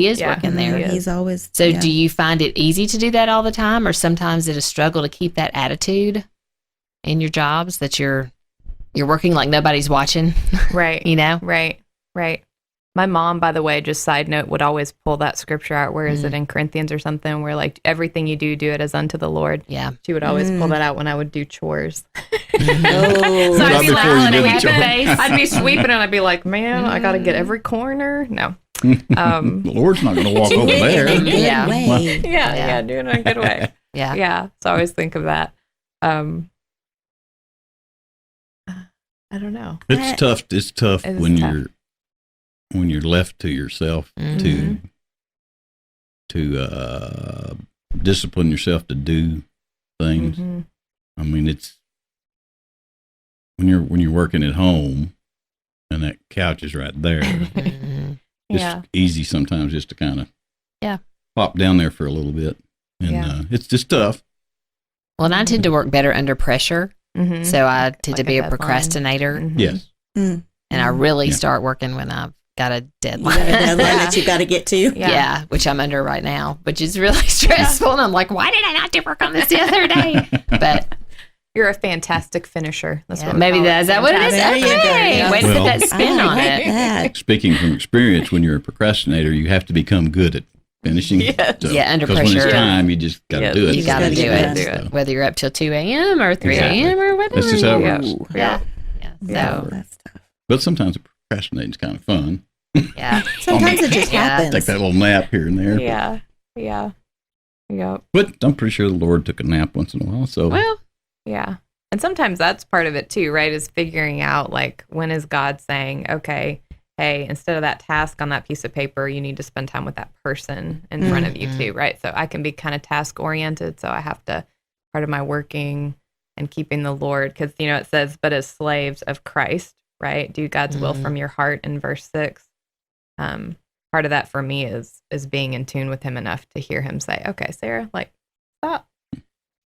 [SPEAKER 4] is working there.
[SPEAKER 2] He's always.
[SPEAKER 4] So do you find it easy to do that all the time or sometimes it a struggle to keep that attitude in your jobs that you're working like nobody's watching?
[SPEAKER 3] Right. Right. My mom, by the way, just side note, would always pull that scripture out. Where is it in Corinthians or something? Where everything you do it as unto the Lord. Yeah. She would always pull that out when I would do chores. So I'd be laughing and I'd be sweeping and I'd be like, man, I got to get every corner. No.
[SPEAKER 1] The Lord's not going to walk over there.
[SPEAKER 3] Yeah, doing it in a good way. Yeah. So I always think of that. I don't know.
[SPEAKER 1] It's tough. It's tough when you're left to yourself to discipline yourself to do things. I mean, it's when you're working at home and that couch is right there. It's easy sometimes just to kind of pop down there for a little bit, and it's just tough.
[SPEAKER 4] Well, and I tend to work better under pressure, so I tend to be a procrastinator.
[SPEAKER 1] Yes,
[SPEAKER 4] and I really start working when I've got a deadline.
[SPEAKER 2] You got a deadline that you got to get to.
[SPEAKER 4] Yeah, which I'm under right now, which is really stressful. And I'm like, why did I not do work on this the other day? But
[SPEAKER 3] You're a fantastic finisher. That's what
[SPEAKER 4] maybe is that what it is?
[SPEAKER 2] There you go.
[SPEAKER 4] Okay.
[SPEAKER 2] Yeah.
[SPEAKER 4] Way to put
[SPEAKER 1] Well,
[SPEAKER 4] that spin
[SPEAKER 2] I
[SPEAKER 4] on
[SPEAKER 2] like
[SPEAKER 4] it.
[SPEAKER 2] that.
[SPEAKER 1] Speaking from experience, when you're a procrastinator, you have to become good at finishing.
[SPEAKER 3] Yes.
[SPEAKER 4] Yeah, under
[SPEAKER 1] 'cause when
[SPEAKER 4] pressure.
[SPEAKER 1] it's time, you just got to
[SPEAKER 3] Yes.
[SPEAKER 1] do it.
[SPEAKER 4] You got to
[SPEAKER 2] Gotta
[SPEAKER 4] do
[SPEAKER 2] get
[SPEAKER 4] it.
[SPEAKER 2] it.
[SPEAKER 3] So-
[SPEAKER 4] Whether you're up till 2 a.m. or 3
[SPEAKER 1] Exactly.
[SPEAKER 4] a.m. or whatever.
[SPEAKER 1] That's just how it
[SPEAKER 3] Yeah.
[SPEAKER 1] works.
[SPEAKER 4] Yeah.
[SPEAKER 2] Yeah,
[SPEAKER 4] So,
[SPEAKER 2] that's tough.
[SPEAKER 1] But sometimes procrastinating is kind of fun.
[SPEAKER 4] yeah.
[SPEAKER 2] Sometimes it just
[SPEAKER 4] Yeah.
[SPEAKER 2] happens.
[SPEAKER 1] Take that little nap here and there.
[SPEAKER 3] Yeah. Yeah. Yep.
[SPEAKER 1] But I'm pretty sure the Lord took a nap once in a while. So
[SPEAKER 4] Well,
[SPEAKER 3] Yeah. And sometimes that's part of it too, right? Is figuring out like when is God saying, okay, hey, instead of that task on that piece of paper, you need to spend time with that person in front of you too, right? So I can be kind of task oriented. So I have to, part of my working and keeping the Lord, because, you know, it says, but as slaves of Christ, right? Do God's will from your heart in verse 6. Part of that for me is being in tune with him enough to hear him say, okay, Sarah, like, stop.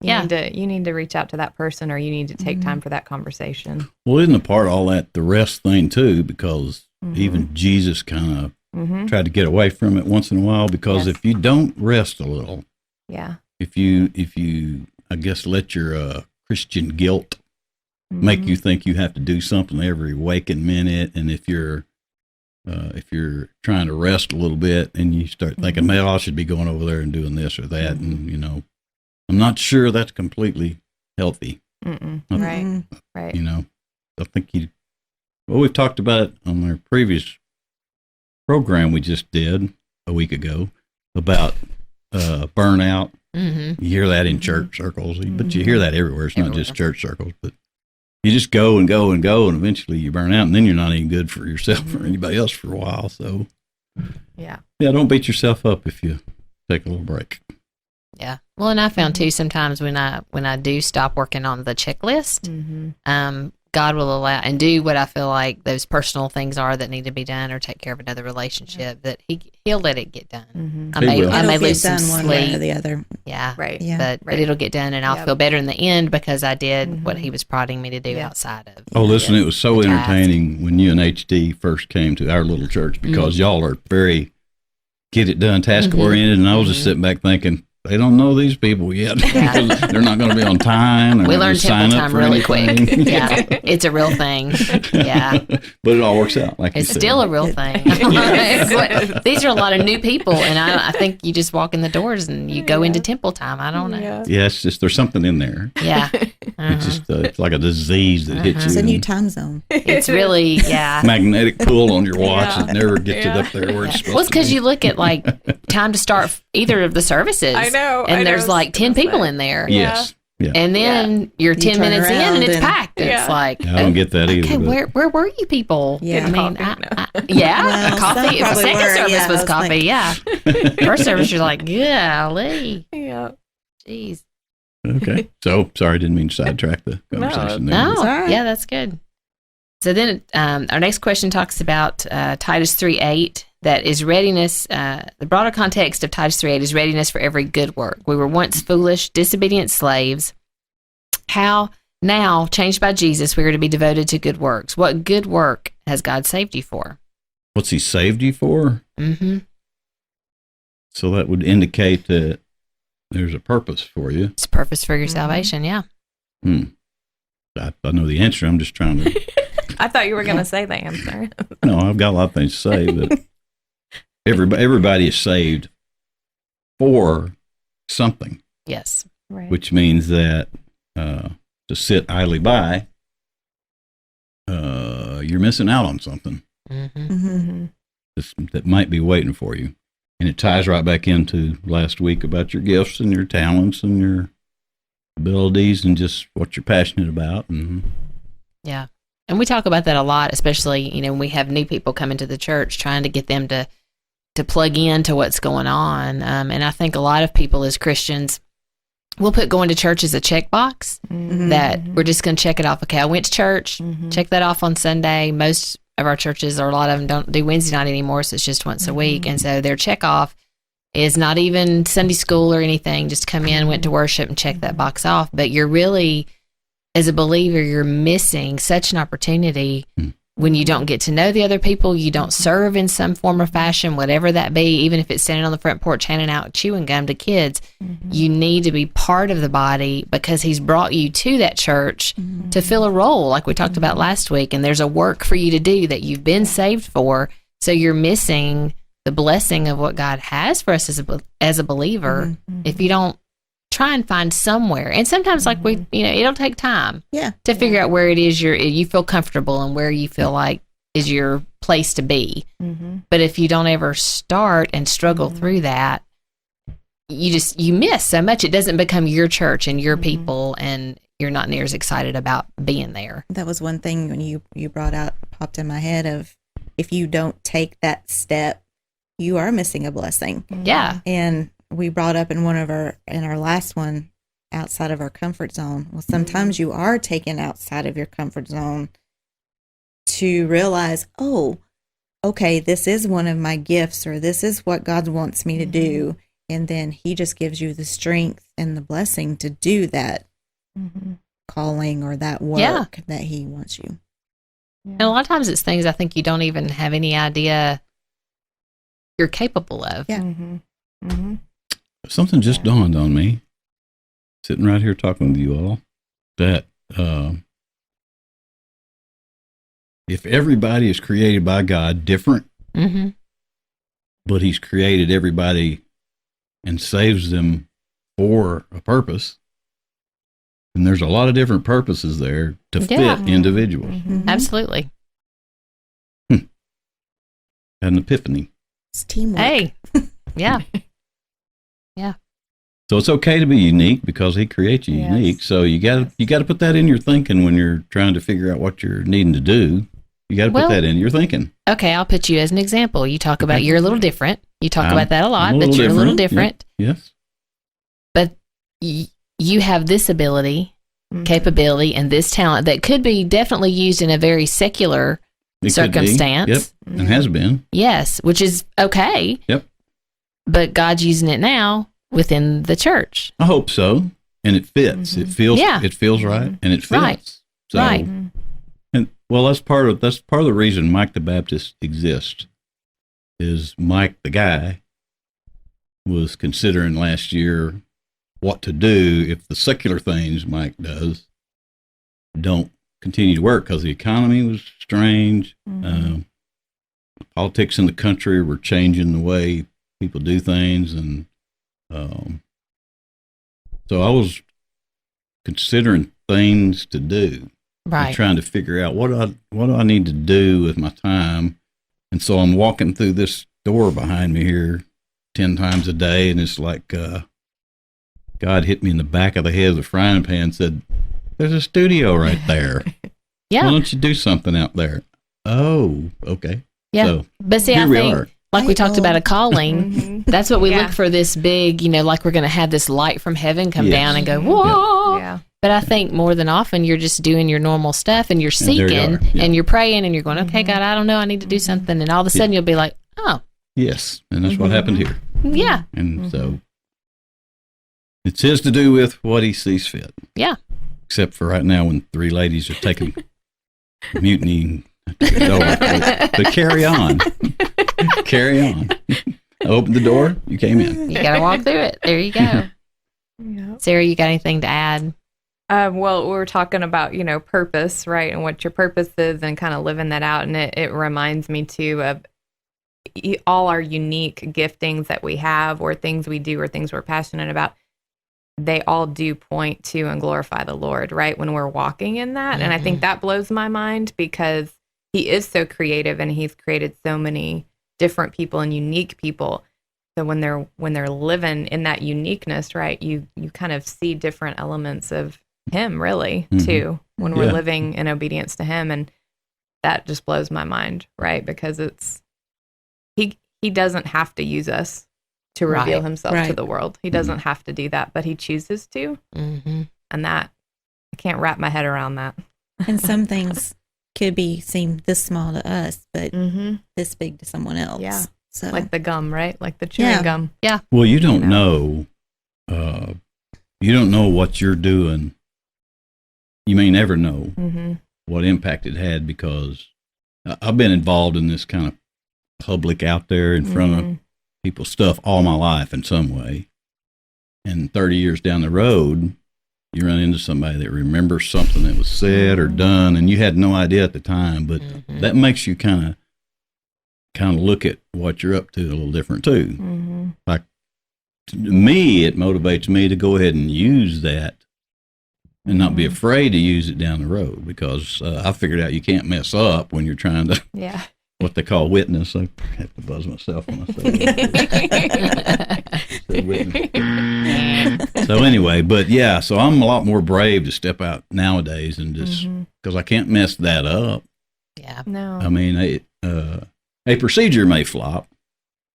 [SPEAKER 3] You need to reach out to that person, or you need to take time for that conversation.
[SPEAKER 1] well, isn't a part of all that the rest thing too? Because even Jesus kind of tried to get away from it once in a while. Because
[SPEAKER 3] Yes.
[SPEAKER 1] if you don't rest a little,
[SPEAKER 3] Yeah.
[SPEAKER 1] if you I guess let your Christian guilt make you think you have to do something every waking minute, and if you're trying to rest a little bit and you start thinking, man, I should be going over there and doing this or that, and you know, I'm not sure that's completely healthy.
[SPEAKER 3] Right. Right.
[SPEAKER 1] You know, I think we've talked about it on our previous program we just did a week ago about burnout. You hear that in church circles, but you hear that everywhere. It's not just church circles, but you just go and go and go, and eventually you burn out, and then you're not even good for yourself or anybody else for a while. So,
[SPEAKER 3] Yeah.
[SPEAKER 1] don't beat yourself up if you take a little break.
[SPEAKER 4] yeah. Well, and I found too, sometimes when I do stop working on the checklist, God will allow and do what I feel like those personal things are that need to be done, or take care of another relationship, that he'll let it get done. I
[SPEAKER 1] He
[SPEAKER 4] may
[SPEAKER 1] will.
[SPEAKER 4] I
[SPEAKER 2] It'll
[SPEAKER 4] may
[SPEAKER 2] get
[SPEAKER 4] lose some
[SPEAKER 2] done one way or
[SPEAKER 4] sleep.
[SPEAKER 2] the other.
[SPEAKER 4] Yeah.
[SPEAKER 3] Right.
[SPEAKER 2] Yeah.
[SPEAKER 4] But it'll get done, and I'll
[SPEAKER 3] Yep.
[SPEAKER 4] feel better in the end because I did what he was prodding me to do
[SPEAKER 3] Yeah.
[SPEAKER 4] outside of.
[SPEAKER 1] Oh, listen, it was so
[SPEAKER 4] The task.
[SPEAKER 1] entertaining when you and HD first came to our little church, because y'all are very get it done, task oriented, and I was just sitting back thinking, they don't know these people yet. They're not going to be on time. They're
[SPEAKER 4] We
[SPEAKER 1] not gonna
[SPEAKER 4] learned
[SPEAKER 1] sign
[SPEAKER 4] temple
[SPEAKER 1] up
[SPEAKER 4] time
[SPEAKER 1] for
[SPEAKER 4] really
[SPEAKER 1] anything.
[SPEAKER 4] quick. Yeah, it's a real thing. Yeah,
[SPEAKER 1] But it all works out, like
[SPEAKER 4] it's
[SPEAKER 1] you said.
[SPEAKER 4] still a real thing. These are a lot of new people, and I think you just walk in the doors and you go into temple time. I don't know.
[SPEAKER 3] Yeah.
[SPEAKER 1] Yeah, it's just there's something in there.
[SPEAKER 4] Yeah,
[SPEAKER 1] It's just it's like a disease that hits
[SPEAKER 2] It's
[SPEAKER 1] you.
[SPEAKER 2] a new
[SPEAKER 1] and
[SPEAKER 2] time zone.
[SPEAKER 4] it's really
[SPEAKER 1] magnetic pull on your watch
[SPEAKER 3] Yeah.
[SPEAKER 1] that never gets it up there where it's supposed
[SPEAKER 4] Well, it's
[SPEAKER 1] to
[SPEAKER 4] because
[SPEAKER 1] be.
[SPEAKER 4] you look at like time to start either of the services.
[SPEAKER 3] I know,
[SPEAKER 4] and
[SPEAKER 3] I
[SPEAKER 4] there's
[SPEAKER 3] know.
[SPEAKER 4] like 10 people in there.
[SPEAKER 1] Yes. Yeah.
[SPEAKER 4] And then you're 10
[SPEAKER 2] turn
[SPEAKER 4] minutes in
[SPEAKER 2] around
[SPEAKER 4] and it's
[SPEAKER 2] and-
[SPEAKER 4] packed.
[SPEAKER 3] Yeah.
[SPEAKER 4] It's like,
[SPEAKER 1] I don't get that either.
[SPEAKER 4] okay,
[SPEAKER 1] but
[SPEAKER 4] where were you people?
[SPEAKER 2] Yeah.
[SPEAKER 4] I mean,
[SPEAKER 3] Coffee,
[SPEAKER 4] yeah,
[SPEAKER 2] Well,
[SPEAKER 4] coffee.
[SPEAKER 2] some probably
[SPEAKER 4] Second
[SPEAKER 2] were,
[SPEAKER 4] service
[SPEAKER 2] yeah, I
[SPEAKER 4] was
[SPEAKER 2] was
[SPEAKER 4] coffee. Yeah. First service, you're like, golly,
[SPEAKER 3] Yeah.
[SPEAKER 4] jeez.
[SPEAKER 1] Okay. So sorry, didn't mean to sidetrack the conversation there.
[SPEAKER 4] No,
[SPEAKER 2] all right.
[SPEAKER 4] yeah, that's good. So then our next question talks about Titus 3:8, that is readiness. The broader context of Titus 3:8 is readiness for every good work. We were once foolish, disobedient slaves. How now, changed by Jesus, we are to be devoted to good works. What good work has God saved you for?
[SPEAKER 1] What's he saved you for?
[SPEAKER 4] Mm-hmm.
[SPEAKER 1] So that would indicate that there's a purpose for you.
[SPEAKER 4] It's a purpose for your salvation, yeah.
[SPEAKER 1] I know the answer. I'm just trying to.
[SPEAKER 3] I thought you were going to say the answer.
[SPEAKER 1] No, I've got a lot of things to say, but everybody is saved for something,
[SPEAKER 4] Yes.
[SPEAKER 3] Right.
[SPEAKER 1] which means that to sit idly by, you're missing out on something
[SPEAKER 4] Mm-hmm.
[SPEAKER 1] that might be waiting for you. And it ties right back into last week about your gifts and your talents and your abilities and just what you're passionate about. And
[SPEAKER 4] Yeah. And we talk about that a lot, especially, when we have new people come into the church, trying to get them to plug into what's going on. And I think a lot of people as Christians, we'll put going to church as a checkbox that we're just going to check it off. Okay, I went to church, check that off on Sunday. Most of our churches, or a lot of them, don't do Wednesday night anymore, so it's just once a week. And so their check off is not even Sunday school or anything, just come in, went to worship, and check that box off. But you're really, as a believer, you're missing such an opportunity when you don't get to know the other people, you don't serve in some form or fashion, whatever that be, even if it's standing on the front porch handing out chewing gum to kids, you need to be part of the body because he's brought you to that church to fill a role like we talked about last week. And there's a work for you to do that you've been saved for. So you're missing the blessing of what God has for us as a believer if you don't try and find somewhere. And sometimes like it'll take time to figure out where it is you feel comfortable and where you feel like is your place to be. But if you don't ever start and struggle through that, you miss so much. It doesn't become your church and your people, and you're not near as excited about being there.
[SPEAKER 2] That was one thing when you brought out, popped in my head of, if you don't take that step, you are missing a blessing.
[SPEAKER 4] Yeah.
[SPEAKER 2] And we brought up in our last one, outside of our comfort zone. Well, sometimes you are taken outside of your comfort zone to realize, oh, okay, this is one of my gifts, or this is what God wants me to do. And then he just gives you the strength and the blessing to do that calling or that work that he wants you.
[SPEAKER 4] And a lot of times it's things I think you don't even have any idea you're capable of.
[SPEAKER 2] Yeah.
[SPEAKER 1] Something just dawned on me, sitting right here talking with you all, that if everybody is created by God different, but he's created everybody and saves them for a purpose, and there's a lot of different purposes there to fit individuals.
[SPEAKER 4] Absolutely.
[SPEAKER 1] Had an epiphany.
[SPEAKER 2] It's teamwork.
[SPEAKER 4] Hey. Yeah. Yeah.
[SPEAKER 1] So it's okay to be unique because he creates you unique. So you got to put that in your thinking when you're trying to figure out what you're needing to do. You got to put that in your thinking.
[SPEAKER 4] Okay, I'll put you as an example. You talk about you're a little different. You talk about that a lot,
[SPEAKER 1] but
[SPEAKER 4] you're a little different.
[SPEAKER 1] Yes.
[SPEAKER 4] But you have this ability, capability, and this talent that could be definitely used in a very secular circumstance.
[SPEAKER 1] Yep, and has been.
[SPEAKER 4] Yes, which is okay.
[SPEAKER 1] Yep.
[SPEAKER 4] But God's using it now within the church.
[SPEAKER 1] I hope so, and it fits. It feels. It feels right, and it fits.
[SPEAKER 4] Right.
[SPEAKER 1] So,
[SPEAKER 4] right.
[SPEAKER 1] And well, that's part of the reason Mike the Baptist exists. Is Mike the guy was considering last year what to do if the secular things Mike does don't continue to work because the economy was strange. Politics in the country were changing the way people do things, and so I was considering things to do, and trying to figure out what do I need to do with my time. And so I'm walking through this door behind me here 10 times a day, and it's like God hit me in the back of the head with a frying pan and said, "There's a studio right there. Why don't you do something out there?" Oh, okay.
[SPEAKER 4] Yeah.
[SPEAKER 1] So,
[SPEAKER 4] but see, I think, like we talked about a calling, that's what we look for, this big, like we're going to have this light from heaven come down and go, whoa.
[SPEAKER 3] Yeah.
[SPEAKER 4] But I think more than often you're just doing your normal stuff and you're seeking and you're praying and you're going, okay, God, I don't know, I need to do something. And all of a sudden you'll be like, oh.
[SPEAKER 1] Yes. And that's what happened here.
[SPEAKER 4] Yeah.
[SPEAKER 1] And so it's his to do with what he sees fit.
[SPEAKER 4] Yeah.
[SPEAKER 1] Except for right now when 3 ladies are taking mutiny. But carry on. Carry on. I opened the door, you came in.
[SPEAKER 4] You got to walk through it. There you go. Sarah, you got anything to add?
[SPEAKER 3] Well, we were talking about, purpose, right? And what your purpose is and kind of living that out. And it reminds me too of all our unique giftings that we have, or things we do, or things we're passionate about. They all do point to and glorify the Lord, right? When we're walking in that. And I think that blows my mind because he is so creative and he's created so many different people and unique people. So when they're living in that uniqueness, right, you kind of see different elements of him really too, when we're living in obedience to him. And that just blows my mind, right? Because he doesn't have to use us to reveal himself to the world. He doesn't have to do that, but he chooses to. And that, I can't wrap my head around that.
[SPEAKER 2] And some things could seem this small to us, but this big to someone else.
[SPEAKER 3] Yeah.
[SPEAKER 2] So
[SPEAKER 3] like the gum, right? Like the chewing gum.
[SPEAKER 4] Yeah.
[SPEAKER 1] Well, you don't know what you're doing. You may never know what impact it had because I've been involved in this kind of public out there in front of people's stuff all my life in some way. And 30 years down the road, you run into somebody that remembers something that was said or done, and you had no idea at the time, but that makes you kind of look at what you're up to a little different too. Like, to me, it motivates me to go ahead and use that and not be afraid to use it down the road, because I figured out you can't mess up when you're trying to, what they call witness. I have to buzz myself when I say that. Say witness. So anyway, but yeah, so I'm a lot more brave to step out nowadays and just, because I can't mess that up.
[SPEAKER 4] Yeah.
[SPEAKER 3] No.
[SPEAKER 1] I mean, a procedure may flop.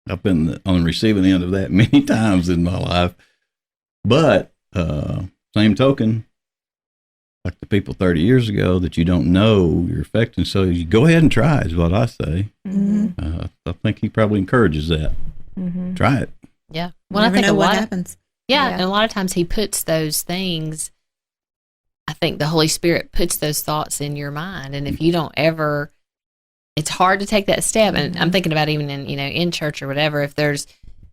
[SPEAKER 1] I've been on the receiving end of that many times in my life. But same token, like the people 30 years ago that you don't know you're affecting, so you go ahead and try is what I say. I think he probably encourages that. Try it.
[SPEAKER 4] Yeah.
[SPEAKER 2] Well, I think know what happens.
[SPEAKER 4] Yeah, and a lot of times he puts those things, I think the Holy Spirit puts those thoughts in your mind. And if you don't ever, it's hard to take that step. And I'm thinking about even in, in church or whatever, if there's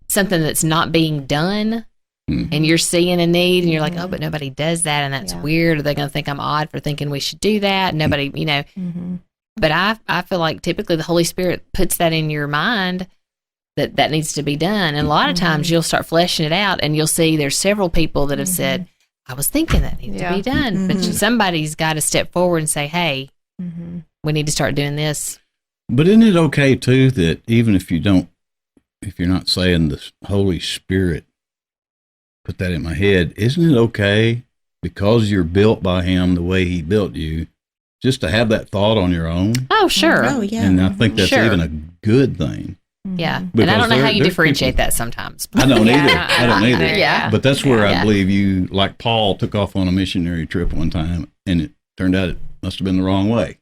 [SPEAKER 4] something that's not being done and you're seeing a need and you're like, oh, but nobody does that. And that's weird. Are they going to think I'm odd for thinking we should do that? Nobody, but I feel like typically the Holy Spirit puts that in your mind that needs to be done. And a lot of times you'll start fleshing it out and you'll see there's several people that have said, I was thinking that needs to be done. But somebody's got to step forward and say, hey, we need to start doing this.
[SPEAKER 1] But isn't it okay too that even if you're not saying the Holy Spirit put that in my head, isn't it okay because you're built by him the way he built you, just to have that thought on your own?
[SPEAKER 4] Oh, sure.
[SPEAKER 2] Oh, yeah.
[SPEAKER 1] And I think that's even a good thing.
[SPEAKER 4] Yeah.
[SPEAKER 1] Because
[SPEAKER 4] and I don't know how you differentiate
[SPEAKER 1] people,
[SPEAKER 4] that sometimes.
[SPEAKER 1] I don't either. I don't either.
[SPEAKER 4] Yeah.
[SPEAKER 1] But that's where I believe you, like Paul took off on a missionary trip one time, and it turned out it must have been the wrong way.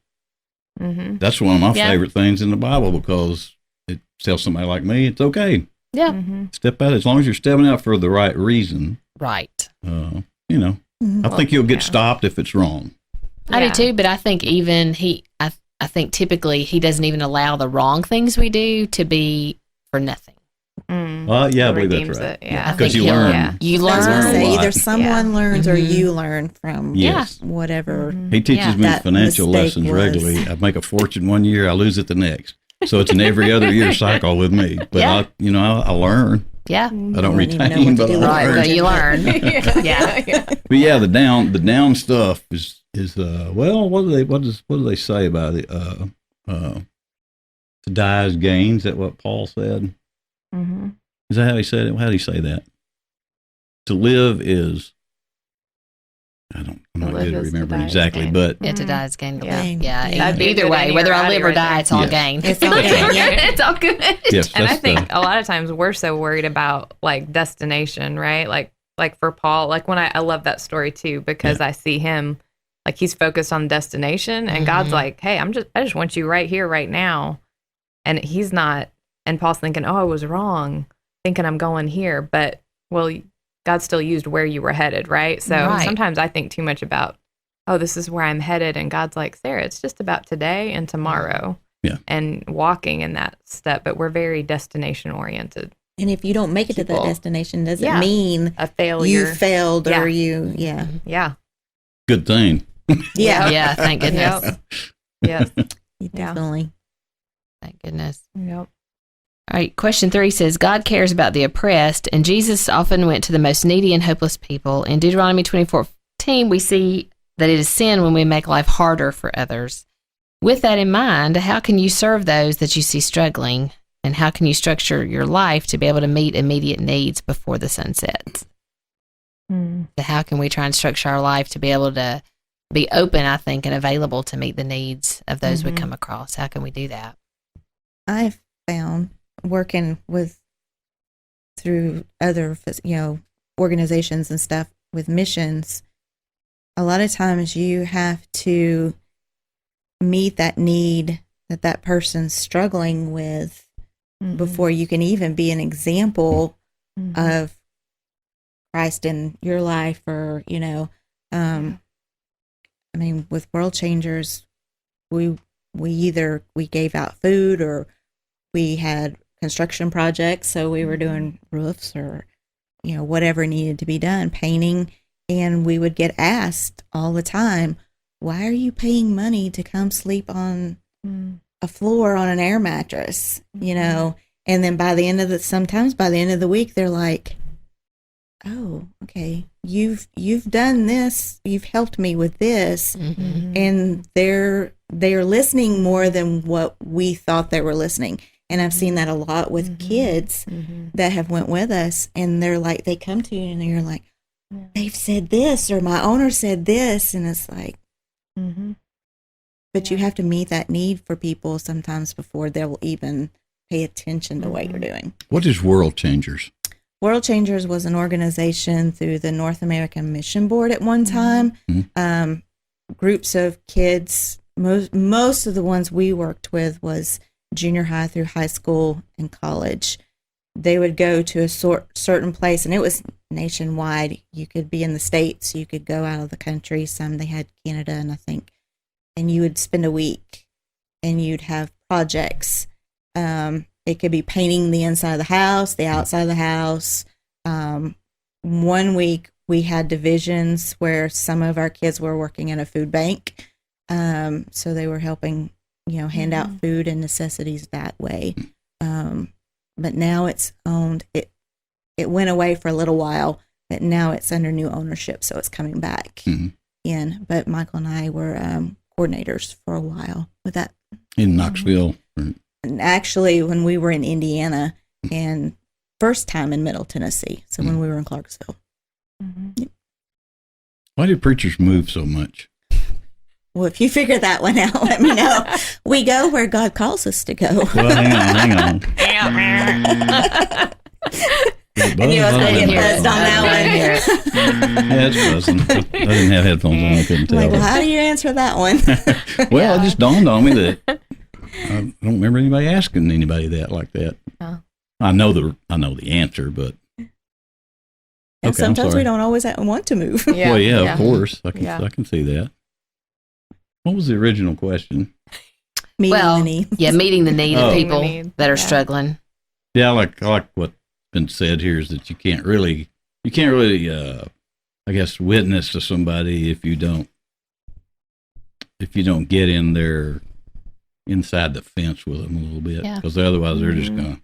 [SPEAKER 1] That's one of my favorite things in the Bible, because it tells somebody like me it's okay.
[SPEAKER 4] Yeah.
[SPEAKER 1] Step out as long as you're stepping out for the right reason.
[SPEAKER 4] Right.
[SPEAKER 1] I think you'll get stopped if it's wrong.
[SPEAKER 4] I do too, but I think even I think typically he doesn't even allow the wrong things we do to be for nothing.
[SPEAKER 1] I believe that's right. Because you learn.
[SPEAKER 4] Yeah. You
[SPEAKER 2] I was
[SPEAKER 4] learn.
[SPEAKER 2] gonna say, either someone learns or you learn from
[SPEAKER 1] Yes.
[SPEAKER 2] whatever.
[SPEAKER 1] He teaches me
[SPEAKER 2] that
[SPEAKER 1] financial
[SPEAKER 2] mistake
[SPEAKER 1] lessons
[SPEAKER 2] was.
[SPEAKER 1] regularly. I make a fortune one year, I lose it the next. So it's an every other year cycle with me. But I learn.
[SPEAKER 4] Yeah.
[SPEAKER 1] I don't
[SPEAKER 2] don't even know
[SPEAKER 1] retain,
[SPEAKER 2] what to
[SPEAKER 1] but
[SPEAKER 2] do
[SPEAKER 1] I
[SPEAKER 2] with
[SPEAKER 4] Right.
[SPEAKER 1] learn.
[SPEAKER 4] So you learn. Yeah.
[SPEAKER 1] But yeah, the down stuff is what do they say about it? To die is gain. Is that what Paul said? Is that how he said it? How did he say that? To live is, I'm not good at remembering exactly, but
[SPEAKER 4] Yeah, to die is gain.
[SPEAKER 2] Gain.
[SPEAKER 4] Yeah.
[SPEAKER 3] That'd be
[SPEAKER 4] Either
[SPEAKER 3] good
[SPEAKER 4] way,
[SPEAKER 3] in
[SPEAKER 4] whether
[SPEAKER 3] your
[SPEAKER 4] I live or
[SPEAKER 3] right
[SPEAKER 4] die,
[SPEAKER 3] there.
[SPEAKER 4] it's all
[SPEAKER 1] Yes.
[SPEAKER 4] gain.
[SPEAKER 2] It's all gain, yeah.
[SPEAKER 3] It's all good.
[SPEAKER 1] yes,
[SPEAKER 3] And I
[SPEAKER 1] that's
[SPEAKER 3] think a lot of times we're so worried about like destination, right? Like for Paul, like when I love that story too, because I see him like he's focused on destination, and God's like, hey, I just want you right here, right now. And he's not, and Paul's thinking, oh, I was wrong, thinking I'm going here. But well, God still used where you were headed, right? So sometimes I think too much about, oh, this is where I'm headed. And God's like, Sarah, it's just about today and tomorrow.
[SPEAKER 1] Yeah.
[SPEAKER 3] And walking in that step, but we're very destination oriented.
[SPEAKER 2] And if you don't make it to that
[SPEAKER 3] People.
[SPEAKER 2] destination, doesn't mean
[SPEAKER 3] A failure.
[SPEAKER 2] you failed or
[SPEAKER 3] Yeah.
[SPEAKER 1] good thing.
[SPEAKER 2] Yeah.
[SPEAKER 4] Yeah. Thank goodness.
[SPEAKER 3] Yep. Yes.
[SPEAKER 2] Definitely.
[SPEAKER 4] Thank goodness.
[SPEAKER 3] Yep.
[SPEAKER 4] All right. Question 3 says, God cares about the oppressed, and Jesus often went to the most needy and hopeless people. In Deuteronomy 24:14, we see that it is sin when we make life harder for others. With that in mind, how can you serve those that you see struggling, and how can you structure your life to be able to meet immediate needs before the sun sets? So how can we try and structure our life to be able to be open, I think, and available to meet the needs of those we come across? How can we do that?
[SPEAKER 2] I've found working through other, organizations and stuff with missions, a lot of times you have to meet that need that person's struggling with before you can even be an example of Christ in your life, or, with World Changers, we we gave out food, or we had construction projects. So we were doing roofs or, whatever needed to be done, painting. And we would get asked all the time, why are you paying money to come sleep on a floor on an air mattress? And then sometimes by the end of the week, they're like, oh, okay, you've done this, you've helped me with this. And they're listening more than what we thought they were listening. And I've seen that a lot with kids that have went with us, and they're like, they come to you and you're like, they've said this, or my owner said this, and it's like, but you have to meet that need for people sometimes before they'll even pay attention to what you're doing.
[SPEAKER 1] What is World Changers?
[SPEAKER 2] World Changers was an organization through the North American Mission Board at one time. Groups of kids, most of the ones we worked with was junior high through high school and college. They would go to a certain place, and it was nationwide. You could be in the States, you could go out of the country. Some they had Canada, and you would spend a week, and you'd have projects. It could be painting the inside of the house, the outside of the house. 1 week we had divisions where some of our kids were working in a food bank. So they were helping, hand out food and necessities that way. But now it's owned. It went away for a little while, but now it's under new ownership, so it's coming back in. But Michael and I were coordinators for a while with that.
[SPEAKER 1] In Knoxville?
[SPEAKER 2] And actually, when we were in Indiana, and first time in Middle Tennessee, so when we were in Clarksville.
[SPEAKER 1] Why do preachers move so much?
[SPEAKER 2] Well, if you figure that one out, let me know. We go where God calls us to go.
[SPEAKER 1] Well, hang on.
[SPEAKER 2] And you was going to get buzzed on that one.
[SPEAKER 1] Yeah, it's buzzing. I didn't have headphones on. I couldn't tell.
[SPEAKER 2] Well, how do you answer that one?
[SPEAKER 1] Well, it just dawned on me that I don't remember anybody asking anybody that like that.
[SPEAKER 3] Oh.
[SPEAKER 1] I know the answer, but
[SPEAKER 2] And sometimes we don't always want to move.
[SPEAKER 1] Well, of course. I can see that. What was the original question?
[SPEAKER 2] Meeting the need.
[SPEAKER 4] Yeah, meeting the need of people that are struggling.
[SPEAKER 1] Yeah, I like what's been said here is that you can't really, I guess, witness to somebody if you don't get in there inside the fence with them a little bit, because otherwise they're just going to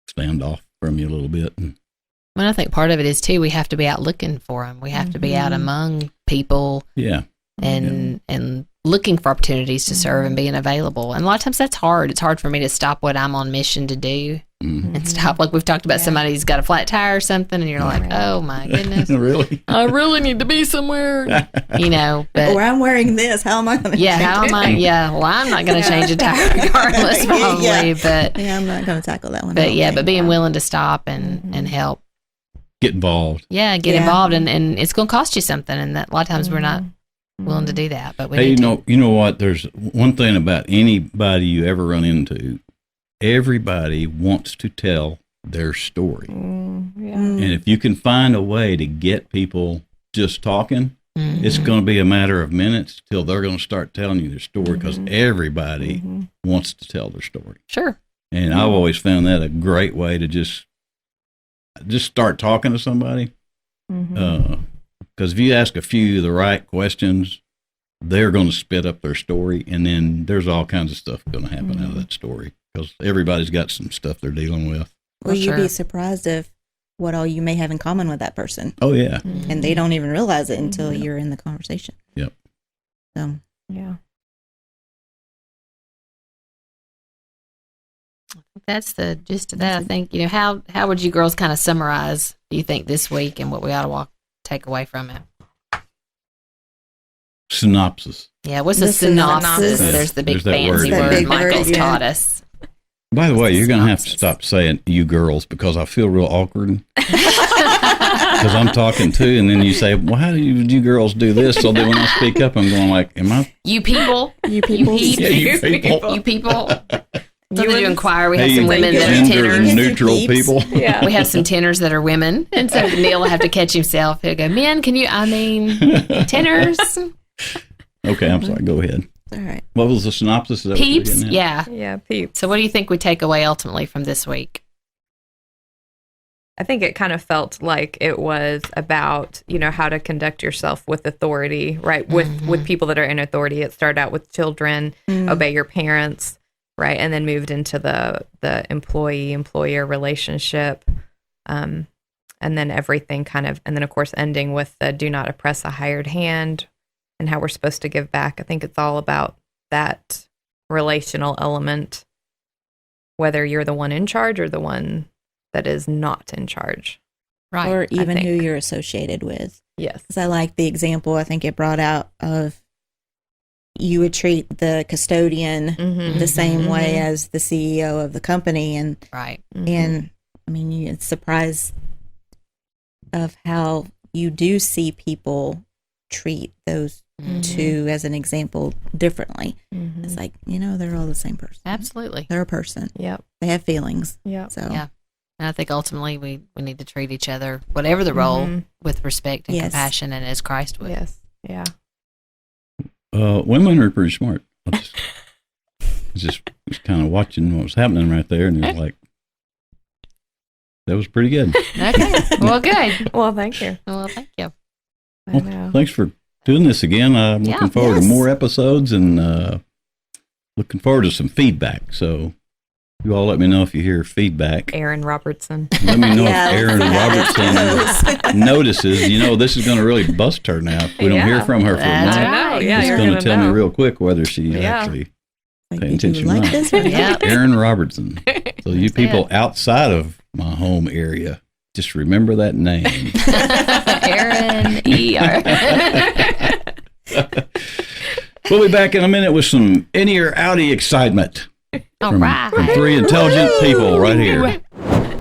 [SPEAKER 1] stand off from you a little bit.
[SPEAKER 4] Well, I think part of it is too, we have to be out looking for them. We have to be out among people.
[SPEAKER 1] Yeah.
[SPEAKER 4] And looking for opportunities to serve and being available. And a lot of times that's hard. It's hard for me to stop what I'm on mission to do and stop. Like we've talked about, somebody who's got a flat tire or something, and you're like, oh my goodness.
[SPEAKER 1] Really?
[SPEAKER 4] I really need to be somewhere, but.
[SPEAKER 2] Or I'm wearing this. How am I going to change
[SPEAKER 4] how am I? Yeah, well, I'm not going to change a tire regardless, probably. But
[SPEAKER 2] I'm not going to tackle that one.
[SPEAKER 4] But but being willing to stop and help.
[SPEAKER 1] Get involved.
[SPEAKER 4] Yeah, get involved. And it's going to cost you something. And that a lot of times we're not willing to do that, but we
[SPEAKER 1] you know what? There's one thing about anybody you ever run into. Everybody wants to tell their story, and if you can find a way to get people just talking, it's going to be a matter of minutes till they're going to start telling you their story, because everybody wants to tell their story.
[SPEAKER 4] Sure.
[SPEAKER 1] And I've always found that a great way to just start talking to somebody. Because if you ask a few of the right questions, they're going to spit up their story, and then there's all kinds of stuff going to happen out of that story, because everybody's got some stuff they're dealing with.
[SPEAKER 2] Well, you'd be surprised of what all you may have in common with that person.
[SPEAKER 1] Oh, yeah.
[SPEAKER 2] And they don't even realize it until you're in the conversation.
[SPEAKER 1] Yep.
[SPEAKER 2] So,
[SPEAKER 3] yeah.
[SPEAKER 4] That's the gist of that. I think, how would you girls kind of summarize, do you think, this week and what we ought to take away from it?
[SPEAKER 1] Synopsis.
[SPEAKER 4] Yeah, what's the synopsis? There's the big fancy word Michael's taught us.
[SPEAKER 1] By the way, you're going to have to stop saying you girls, because I feel real awkward. Because I'm talking too, and then you say, well, how do you girls do this? So then when I speak up, I'm going like, am I?
[SPEAKER 4] You people.
[SPEAKER 2] You people.
[SPEAKER 1] Yeah, you people.
[SPEAKER 4] You people. Something to inquire. We have some women that are
[SPEAKER 1] gender
[SPEAKER 4] tenors.
[SPEAKER 1] neutral people.
[SPEAKER 3] Yeah.
[SPEAKER 4] We have some tenors that are women. And so Neil will have to catch himself. He'll go, men, tenors.
[SPEAKER 1] Okay, I'm sorry. Go ahead.
[SPEAKER 2] All right.
[SPEAKER 1] What was the synopsis of that?
[SPEAKER 4] Peeps, yeah.
[SPEAKER 3] Yeah, peeps.
[SPEAKER 4] So what do you think we take away ultimately from this week?
[SPEAKER 3] I think it kind of felt like it was about, how to conduct yourself with authority, right? With people that are in authority. It started out with children, obey your parents, right? And then moved into the employee-employer relationship. And then everything and then of course ending with the do not oppress a hired hand and how we're supposed to give back. I think it's all about that relational element, whether you're the one in charge or the one that is not in charge.
[SPEAKER 4] Right.
[SPEAKER 2] Or even who you're associated with.
[SPEAKER 3] Yes.
[SPEAKER 2] Because I like the example I think it brought out of you would treat the custodian the same way as the CEO of the company. And,
[SPEAKER 4] right.
[SPEAKER 2] And I mean, it's surprised of how you do see people treat those two as an example differently. It's like, they're all the same person.
[SPEAKER 4] Absolutely.
[SPEAKER 2] They're a person.
[SPEAKER 3] Yep.
[SPEAKER 2] They have feelings.
[SPEAKER 3] Yep.
[SPEAKER 2] So
[SPEAKER 4] yeah. And I think ultimately we need to treat each other, whatever the role, with respect and compassion and as Christ would.
[SPEAKER 3] Yes. Yeah.
[SPEAKER 1] Women are pretty smart. I was kind of watching what was happening right there, and it was like, that was pretty good.
[SPEAKER 4] Okay. Well, good.
[SPEAKER 3] Well, thank you.
[SPEAKER 4] Well, thank you.
[SPEAKER 1] Well, thanks for doing this again. I'm looking forward to more episodes and looking forward to some feedback. So you all let me know if you hear feedback.
[SPEAKER 3] Aaron Robertson.
[SPEAKER 1] Let me know if Aaron Robertson notices. This is going to really bust her now. If we don't hear from her for a month.
[SPEAKER 3] I know. Yeah,
[SPEAKER 1] it's going to tell me real quick whether she's actually paying attention or not. Aaron Robertson. So you people outside of my home area, just remember that name.
[SPEAKER 4] Aaron E.R.
[SPEAKER 1] We'll be back in a minute with some Inny or Outy excitement.
[SPEAKER 4] All right.
[SPEAKER 1] From three intelligent people right here.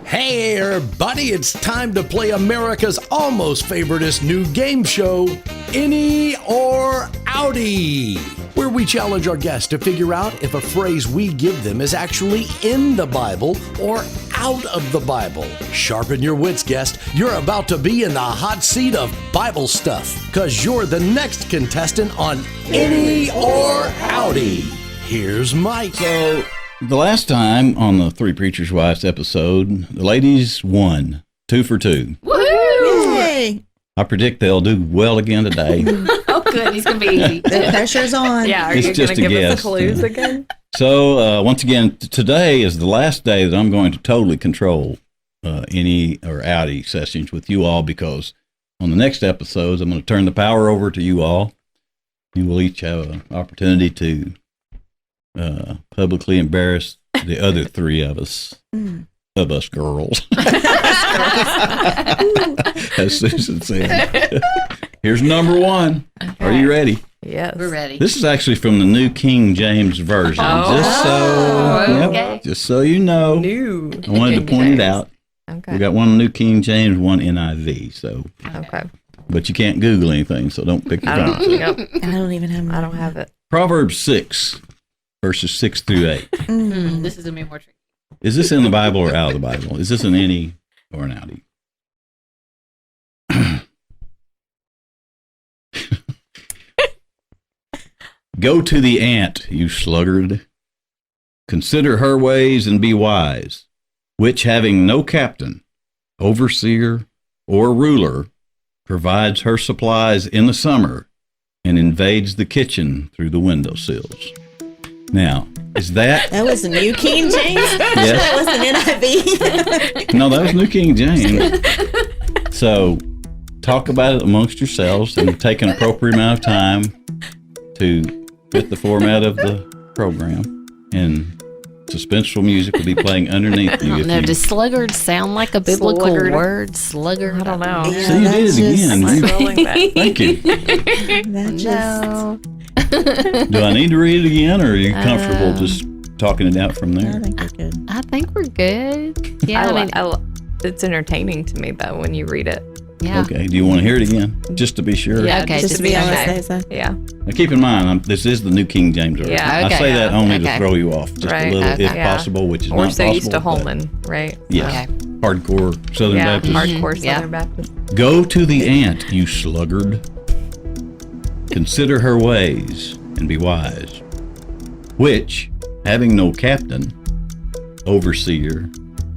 [SPEAKER 6] Hey everybody, it's time to play America's almost favoriteest new game show, Inny or Outy, where we challenge our guests to figure out if a phrase we give them is actually in the Bible or out of the Bible. Sharpen your wits, guest. You're about to be in the hot seat of Bible stuff, because you're the next contestant on Inny or Outy. Here's Mike.
[SPEAKER 1] So, the last time on the Three Preachers' Wives episode, the ladies won 2 for 2.
[SPEAKER 4] Woohoo!
[SPEAKER 2] Yay!
[SPEAKER 1] I predict they'll do well again today.
[SPEAKER 4] Oh, good. He's going to be easy.
[SPEAKER 2] The pressure's on.
[SPEAKER 3] Yeah, are
[SPEAKER 1] It's
[SPEAKER 3] you
[SPEAKER 1] just
[SPEAKER 3] going to
[SPEAKER 1] a
[SPEAKER 3] give us
[SPEAKER 1] guess.
[SPEAKER 3] the clues again?
[SPEAKER 1] So, once again, today is the last day that I'm going to totally control Inny or Outy sessions with you all, because on the next episodes, I'm going to turn the power over to you all. You will each have an opportunity to publicly embarrass the other three of us girls. As Susan said. Here's number 1. Okay. Are you ready?
[SPEAKER 3] Yes.
[SPEAKER 4] We're ready.
[SPEAKER 1] This is actually from the New King James Version.
[SPEAKER 4] Okay.
[SPEAKER 1] Just so you know.
[SPEAKER 3] New.
[SPEAKER 1] I wanted to point it out.
[SPEAKER 3] Okay.
[SPEAKER 1] We got one New King James, one NIV. So.
[SPEAKER 3] Okay.
[SPEAKER 1] But you can't Google anything, so don't pick your phone.
[SPEAKER 2] I don't even have.
[SPEAKER 3] I don't have it.
[SPEAKER 1] Proverbs 6, verses 6 through 8.
[SPEAKER 4] This is going to be more tricky.
[SPEAKER 1] Is this in the Bible or out of the Bible? Is this an Inny or an Outy? Go to the ant, you sluggard. Consider her ways and be wise, which having no captain, overseer, or ruler, provides her supplies in the summer and invades the kitchen through the windowsills. Now, is that...
[SPEAKER 2] That was the New King James?
[SPEAKER 1] Yes.
[SPEAKER 2] That was an NIV.
[SPEAKER 1] No, that was New King James. So, talk about it amongst yourselves and take an appropriate amount of time to fit the format of the program. And suspenseful music will be playing underneath you.
[SPEAKER 4] No, does sluggard sound like a biblical
[SPEAKER 3] Sluggard.
[SPEAKER 4] word? Sluggard?
[SPEAKER 3] I don't know.
[SPEAKER 2] Yeah,
[SPEAKER 1] So you did it again.
[SPEAKER 3] I'm scrolling back.
[SPEAKER 1] Thank you.
[SPEAKER 2] That just,
[SPEAKER 4] No.
[SPEAKER 1] Do I need to read it again, or are you comfortable just talking it out from
[SPEAKER 2] I
[SPEAKER 1] there?
[SPEAKER 2] think we're good.
[SPEAKER 4] I think we're good. Yeah,
[SPEAKER 3] It's entertaining to me, though, when you read it.
[SPEAKER 4] yeah.
[SPEAKER 1] Okay. Do you want to hear it again, just to be sure?
[SPEAKER 4] Yeah, okay.
[SPEAKER 2] Just to be on the
[SPEAKER 3] okay.
[SPEAKER 2] safe side.
[SPEAKER 3] Yeah.
[SPEAKER 1] Now, keep in mind, this is the New King James Version.
[SPEAKER 3] Yeah,
[SPEAKER 1] I
[SPEAKER 4] okay.
[SPEAKER 1] say that only
[SPEAKER 4] Okay.
[SPEAKER 1] to throw you off just
[SPEAKER 3] Right.
[SPEAKER 1] a little, if
[SPEAKER 4] Okay.
[SPEAKER 3] Yeah.
[SPEAKER 1] possible, which is
[SPEAKER 3] Or
[SPEAKER 1] not
[SPEAKER 3] so
[SPEAKER 1] possible.
[SPEAKER 3] used to
[SPEAKER 1] but
[SPEAKER 3] Holman, right?
[SPEAKER 1] Yes.
[SPEAKER 4] Okay.
[SPEAKER 1] Hardcore Southern
[SPEAKER 3] Yeah,
[SPEAKER 1] Baptist.
[SPEAKER 3] hardcore
[SPEAKER 4] Yeah.
[SPEAKER 3] Southern Baptist.
[SPEAKER 1] Go to the ant, you sluggard. Consider her ways and be wise, which, having no captain, overseer,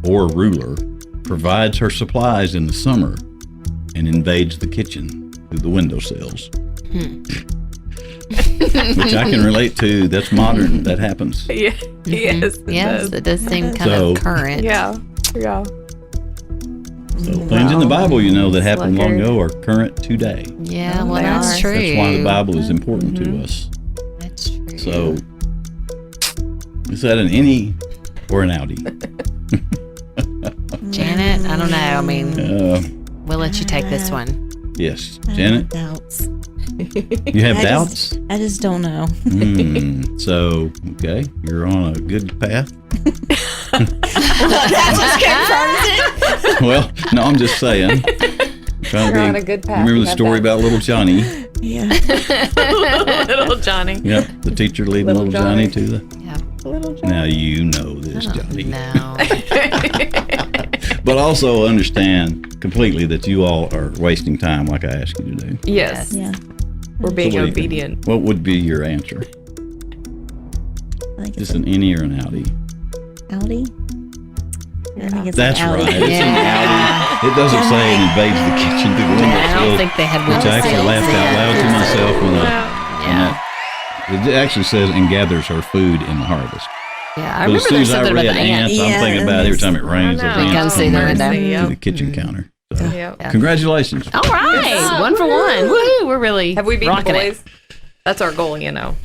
[SPEAKER 1] or ruler, provides her supplies in the summer and invades the kitchen through the windowsills. Which I can relate to. That's modern. That happens.
[SPEAKER 3] Yeah. Yes.
[SPEAKER 4] Yes, it does seem kind of current.
[SPEAKER 3] Yeah.
[SPEAKER 1] So things in the Bible, that happened long ago are current today.
[SPEAKER 4] Yeah, well,
[SPEAKER 3] They
[SPEAKER 4] that's
[SPEAKER 3] are.
[SPEAKER 4] true.
[SPEAKER 1] That's why the Bible is important to us.
[SPEAKER 4] That's true.
[SPEAKER 1] So, is that an Inny or an Outy?
[SPEAKER 4] Janet, I don't know. I mean, we'll let you take this one.
[SPEAKER 1] Yes,
[SPEAKER 2] I
[SPEAKER 1] Janet.
[SPEAKER 2] have doubts.
[SPEAKER 1] You have doubts?
[SPEAKER 2] I just don't know.
[SPEAKER 1] So, okay, you're on a good path.
[SPEAKER 2] That's what's confirmed.
[SPEAKER 1] Well, no, I'm just saying.
[SPEAKER 3] You're on a good path.
[SPEAKER 1] Remember
[SPEAKER 3] You
[SPEAKER 1] the
[SPEAKER 3] have
[SPEAKER 1] story
[SPEAKER 3] that.
[SPEAKER 1] about little Johnny?
[SPEAKER 2] Yeah.
[SPEAKER 3] Little Johnny.
[SPEAKER 1] Yep, the teacher leading
[SPEAKER 3] Little
[SPEAKER 1] little Johnny
[SPEAKER 3] Johnny.
[SPEAKER 1] to the.
[SPEAKER 4] Yeah.
[SPEAKER 3] Little Johnny.
[SPEAKER 1] Now you know this, Johnny.
[SPEAKER 4] No.
[SPEAKER 1] But also understand completely that you all are wasting time, like I asked you to do.
[SPEAKER 3] Yes.
[SPEAKER 2] Yeah.
[SPEAKER 3] We're being
[SPEAKER 1] So what do you think?
[SPEAKER 3] obedient.
[SPEAKER 1] What would be your answer?
[SPEAKER 2] I think
[SPEAKER 1] Is
[SPEAKER 2] it's
[SPEAKER 1] an Inny or an Outy?
[SPEAKER 2] Outy. I think it's
[SPEAKER 1] That's
[SPEAKER 2] an Outy.
[SPEAKER 1] right. It's
[SPEAKER 4] Yeah.
[SPEAKER 1] an Outy. It doesn't say it invades the kitchen through the
[SPEAKER 4] I don't
[SPEAKER 1] window,
[SPEAKER 4] think they had
[SPEAKER 1] which I actually laughed out loud to myself when
[SPEAKER 4] Yeah.
[SPEAKER 1] it actually says and gathers her food in the harvest.
[SPEAKER 4] Yeah, I
[SPEAKER 1] But
[SPEAKER 4] remember
[SPEAKER 1] as soon
[SPEAKER 4] there's
[SPEAKER 1] as I
[SPEAKER 4] something about
[SPEAKER 1] read
[SPEAKER 4] the ants.
[SPEAKER 1] ants, I'm thinking about every time it rains,
[SPEAKER 3] I
[SPEAKER 1] those
[SPEAKER 3] know.
[SPEAKER 1] ants
[SPEAKER 4] Come
[SPEAKER 1] come
[SPEAKER 4] see the
[SPEAKER 1] there
[SPEAKER 4] window.
[SPEAKER 1] to the
[SPEAKER 3] Yep.
[SPEAKER 1] kitchen counter. So,
[SPEAKER 3] Yep.
[SPEAKER 1] congratulations.
[SPEAKER 4] All right, 1 for 1. Woohoo! We're really
[SPEAKER 3] Have we beaten
[SPEAKER 4] rocking it.
[SPEAKER 3] boys? That's our goal,
[SPEAKER 4] No, 'cause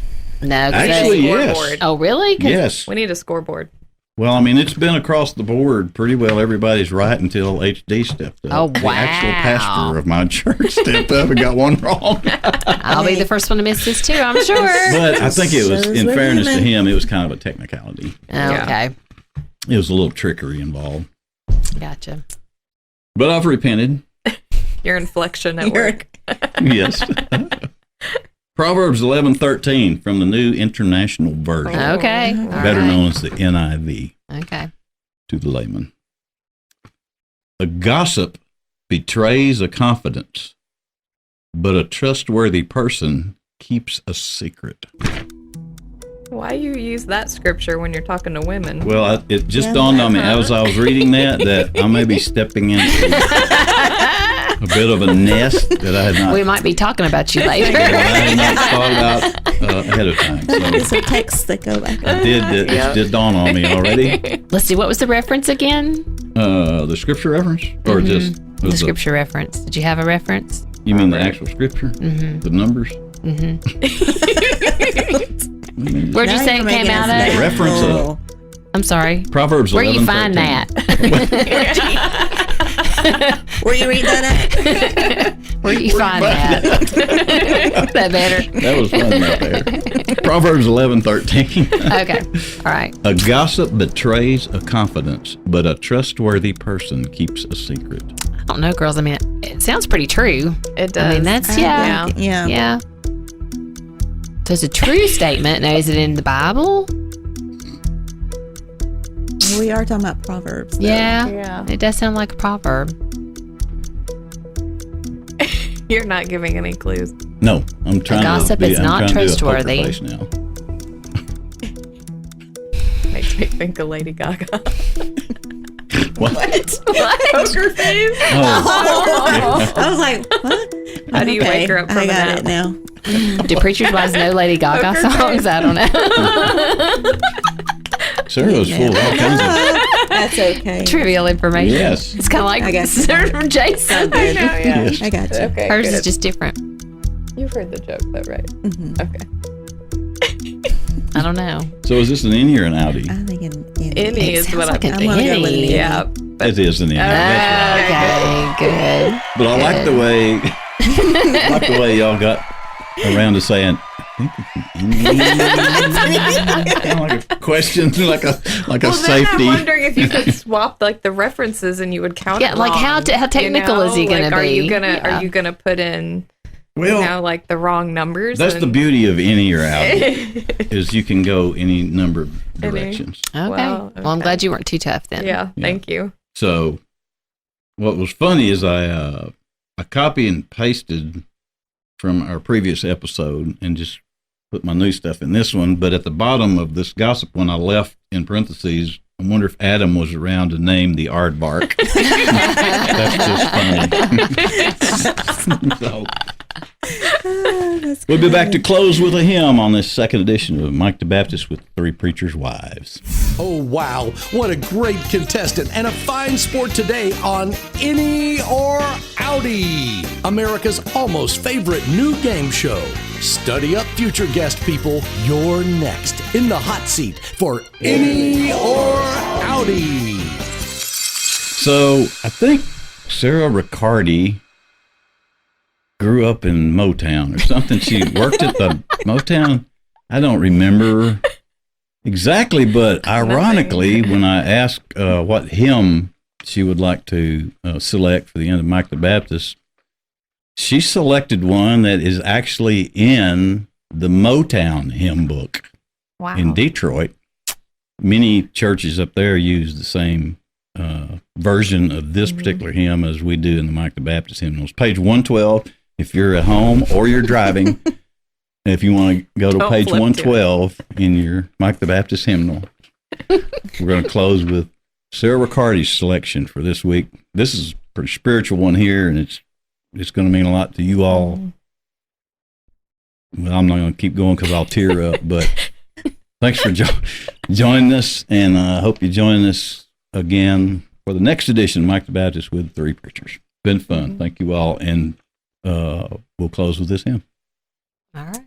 [SPEAKER 1] Actually,
[SPEAKER 4] they-
[SPEAKER 1] yes.
[SPEAKER 3] Scoreboard.
[SPEAKER 4] Oh, really? 'Cause-
[SPEAKER 1] Yes.
[SPEAKER 3] We need a scoreboard.
[SPEAKER 1] Well, I mean, it's been across the board pretty well. Everybody's right until HD stepped up.
[SPEAKER 4] Oh,
[SPEAKER 1] The
[SPEAKER 4] wow.
[SPEAKER 1] actual pastor of my church stepped up and got one wrong.
[SPEAKER 4] I'll be the first one to miss this too, I'm sure.
[SPEAKER 1] But I think it was,
[SPEAKER 2] Shows
[SPEAKER 1] in
[SPEAKER 2] we're
[SPEAKER 1] fairness to
[SPEAKER 2] human.
[SPEAKER 1] him, it was kind of a technicality.
[SPEAKER 4] Okay,
[SPEAKER 1] It was a little trickery involved.
[SPEAKER 4] gotcha.
[SPEAKER 1] But I've repented.
[SPEAKER 3] Your inflection at
[SPEAKER 2] You're-
[SPEAKER 3] work.
[SPEAKER 1] Yes. Proverbs 11:13 from the New International Version,
[SPEAKER 4] Okay, all
[SPEAKER 1] better
[SPEAKER 4] right.
[SPEAKER 1] known as the NIV
[SPEAKER 4] Okay.
[SPEAKER 1] to the layman. A gossip betrays a confidence, but a trustworthy person keeps a secret.
[SPEAKER 3] Why you use that scripture when you're talking to women?
[SPEAKER 1] Well, it just
[SPEAKER 2] Yeah.
[SPEAKER 1] dawned on me as I was reading that I may be stepping into a bit of a nest that I had not,
[SPEAKER 4] We might be talking about you later.
[SPEAKER 1] that I had not thought about ahead of time.
[SPEAKER 2] There's
[SPEAKER 1] So
[SPEAKER 2] some texts that go back.
[SPEAKER 1] it did dawn on me already.
[SPEAKER 4] Let's see, what was the reference again?
[SPEAKER 1] The scripture reference? Or just
[SPEAKER 4] The scripture reference. Did you have a reference?
[SPEAKER 1] You mean the actual scripture? The numbers?
[SPEAKER 4] Where'd you say it came out of?
[SPEAKER 1] Reference of
[SPEAKER 4] I'm sorry.
[SPEAKER 1] Proverbs
[SPEAKER 4] Where
[SPEAKER 1] 11:13.
[SPEAKER 4] you find that?
[SPEAKER 2] Where you read that at?
[SPEAKER 4] Where you find that? That better.
[SPEAKER 1] That was fun right there. Proverbs 11:13.
[SPEAKER 4] Okay. All right.
[SPEAKER 1] A gossip betrays a confidence, but a trustworthy person keeps a secret.
[SPEAKER 4] I don't know, girls. I mean, it sounds pretty true.
[SPEAKER 3] It does.
[SPEAKER 4] I mean, that's, yeah.
[SPEAKER 2] Yeah.
[SPEAKER 4] Yeah. So it's a true statement. Now, is it in the Bible?
[SPEAKER 2] We are talking about Proverbs. though.
[SPEAKER 4] Yeah.
[SPEAKER 3] Yeah.
[SPEAKER 4] It does sound like a proverb.
[SPEAKER 3] You're not giving any clues.
[SPEAKER 1] No, I'm trying
[SPEAKER 4] gossip
[SPEAKER 1] to be,
[SPEAKER 4] is
[SPEAKER 1] I'm
[SPEAKER 4] not
[SPEAKER 1] trying to do a poker
[SPEAKER 4] trustworthy.
[SPEAKER 1] face now.
[SPEAKER 3] Makes me think of Lady Gaga.
[SPEAKER 1] What?
[SPEAKER 3] Poker face.
[SPEAKER 1] Oh,
[SPEAKER 2] I was like, what?
[SPEAKER 3] How do you wake her up from
[SPEAKER 2] I
[SPEAKER 3] a
[SPEAKER 2] got
[SPEAKER 3] nap?
[SPEAKER 2] it now.
[SPEAKER 4] Do preachers' wives know Lady Gaga
[SPEAKER 3] Poker
[SPEAKER 4] songs? I don't know.
[SPEAKER 1] Sarah was full of all kinds of.
[SPEAKER 2] That's okay.
[SPEAKER 4] Trivial information.
[SPEAKER 1] Yes.
[SPEAKER 4] It's kind of like
[SPEAKER 2] I got
[SPEAKER 4] Sarah from Jason.
[SPEAKER 3] I know, yeah.
[SPEAKER 1] Yes.
[SPEAKER 2] I got you.
[SPEAKER 3] Okay.
[SPEAKER 4] Hers
[SPEAKER 3] good.
[SPEAKER 4] is just different.
[SPEAKER 3] You've heard the joke, though, right?
[SPEAKER 2] Mhm.
[SPEAKER 3] Okay.
[SPEAKER 4] I don't know.
[SPEAKER 1] So is this an Inny or an Outy?
[SPEAKER 2] I think in
[SPEAKER 3] Inny
[SPEAKER 4] It
[SPEAKER 3] is
[SPEAKER 4] sounds
[SPEAKER 3] what
[SPEAKER 4] like
[SPEAKER 3] I'm
[SPEAKER 4] an
[SPEAKER 2] I'm gonna go with
[SPEAKER 4] Inny.
[SPEAKER 2] Inny.
[SPEAKER 3] Yeah.
[SPEAKER 1] It is an Inny. That's right.
[SPEAKER 4] Okay, good.
[SPEAKER 1] But I like the way, I like the way y'all got around to saying, I think it's an Inny. Kind of like a question, like a
[SPEAKER 3] Well, then
[SPEAKER 1] safety.
[SPEAKER 3] I'm wondering if you could swap like the references and you would count
[SPEAKER 4] Yeah,
[SPEAKER 3] it
[SPEAKER 4] like
[SPEAKER 3] wrong,
[SPEAKER 4] how technical is he gonna
[SPEAKER 3] like, Are you
[SPEAKER 4] be?
[SPEAKER 3] gonna
[SPEAKER 4] Yeah.
[SPEAKER 3] are you gonna put in
[SPEAKER 1] Well,
[SPEAKER 3] like the wrong numbers?
[SPEAKER 1] that's the
[SPEAKER 3] and-
[SPEAKER 1] beauty of Inny or Outy, is you can go any number of directions.
[SPEAKER 4] Okay. Well, I'm
[SPEAKER 3] okay.
[SPEAKER 4] glad you weren't too tough then.
[SPEAKER 3] Yeah,
[SPEAKER 1] Yeah.
[SPEAKER 3] thank you.
[SPEAKER 1] So, what was funny is I copy and pasted from our previous episode and just put my new stuff in this one. But at the bottom of this gossip one, I left in parentheses, I wonder if Adam was around to name the aardvark. That's just funny. So, we'll be back to close with a hymn on this second edition of Mike the Baptist with Three Preachers' Wives.
[SPEAKER 6] Oh, wow. What a great contestant and a fine sport today on Inny or Outy, America's almost favorite new game show. Study up, future guest people. You're next in the hot seat for Inny or Outy.
[SPEAKER 1] So I think Sarah Ricciardi grew up in Motown or something. She worked at the Motown. I don't remember exactly, but ironically, when I asked what hymn she would like to select for the end of Mike the Baptist, she selected one that is actually in the Motown hymn book in Detroit. Many churches up there use the same version of this particular hymn as we do in the Mike the Baptist hymnals. Page 112, if you're at home or you're driving, if you want to go to page 112 in your Mike the Baptist hymnal. We're going to close with Sarah Ricciardi's selection for this week. This is a pretty spiritual one here, and it's going to mean a lot to you all. Well, I'm not going to keep going because I'll tear up, but thanks for joining us, and I hope you join us again for the next edition of Mike the Baptist with Three Preachers. Been fun. Thank you all, and we'll close with this hymn.
[SPEAKER 4] All right.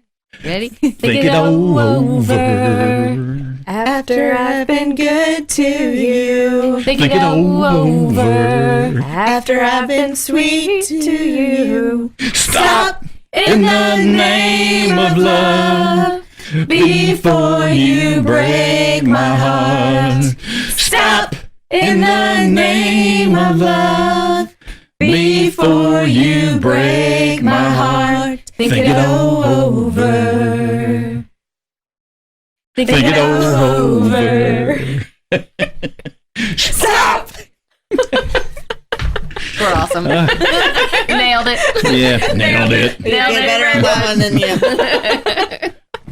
[SPEAKER 4] Ready?
[SPEAKER 1] Think it all over.
[SPEAKER 3] After I've been good to you.
[SPEAKER 4] Think it all over.
[SPEAKER 3] After I've been sweet to you.
[SPEAKER 1] Stop in the name of love before you break my heart. Stop in the name of love before you break my heart.
[SPEAKER 3] Think it all over. Think it all over.
[SPEAKER 1] Stop!
[SPEAKER 4] We're awesome. Nailed it.
[SPEAKER 1] Yeah, nailed it.
[SPEAKER 4] Nailed it.
[SPEAKER 2] Better at that one than you.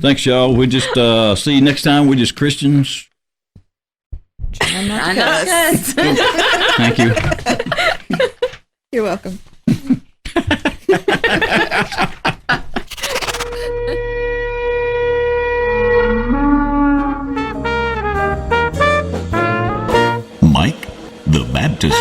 [SPEAKER 1] Thanks, y'all. We just see you next time. We're just Christians.
[SPEAKER 4] I know.
[SPEAKER 1] Thank you.
[SPEAKER 2] You're welcome.
[SPEAKER 7] Mike the Baptist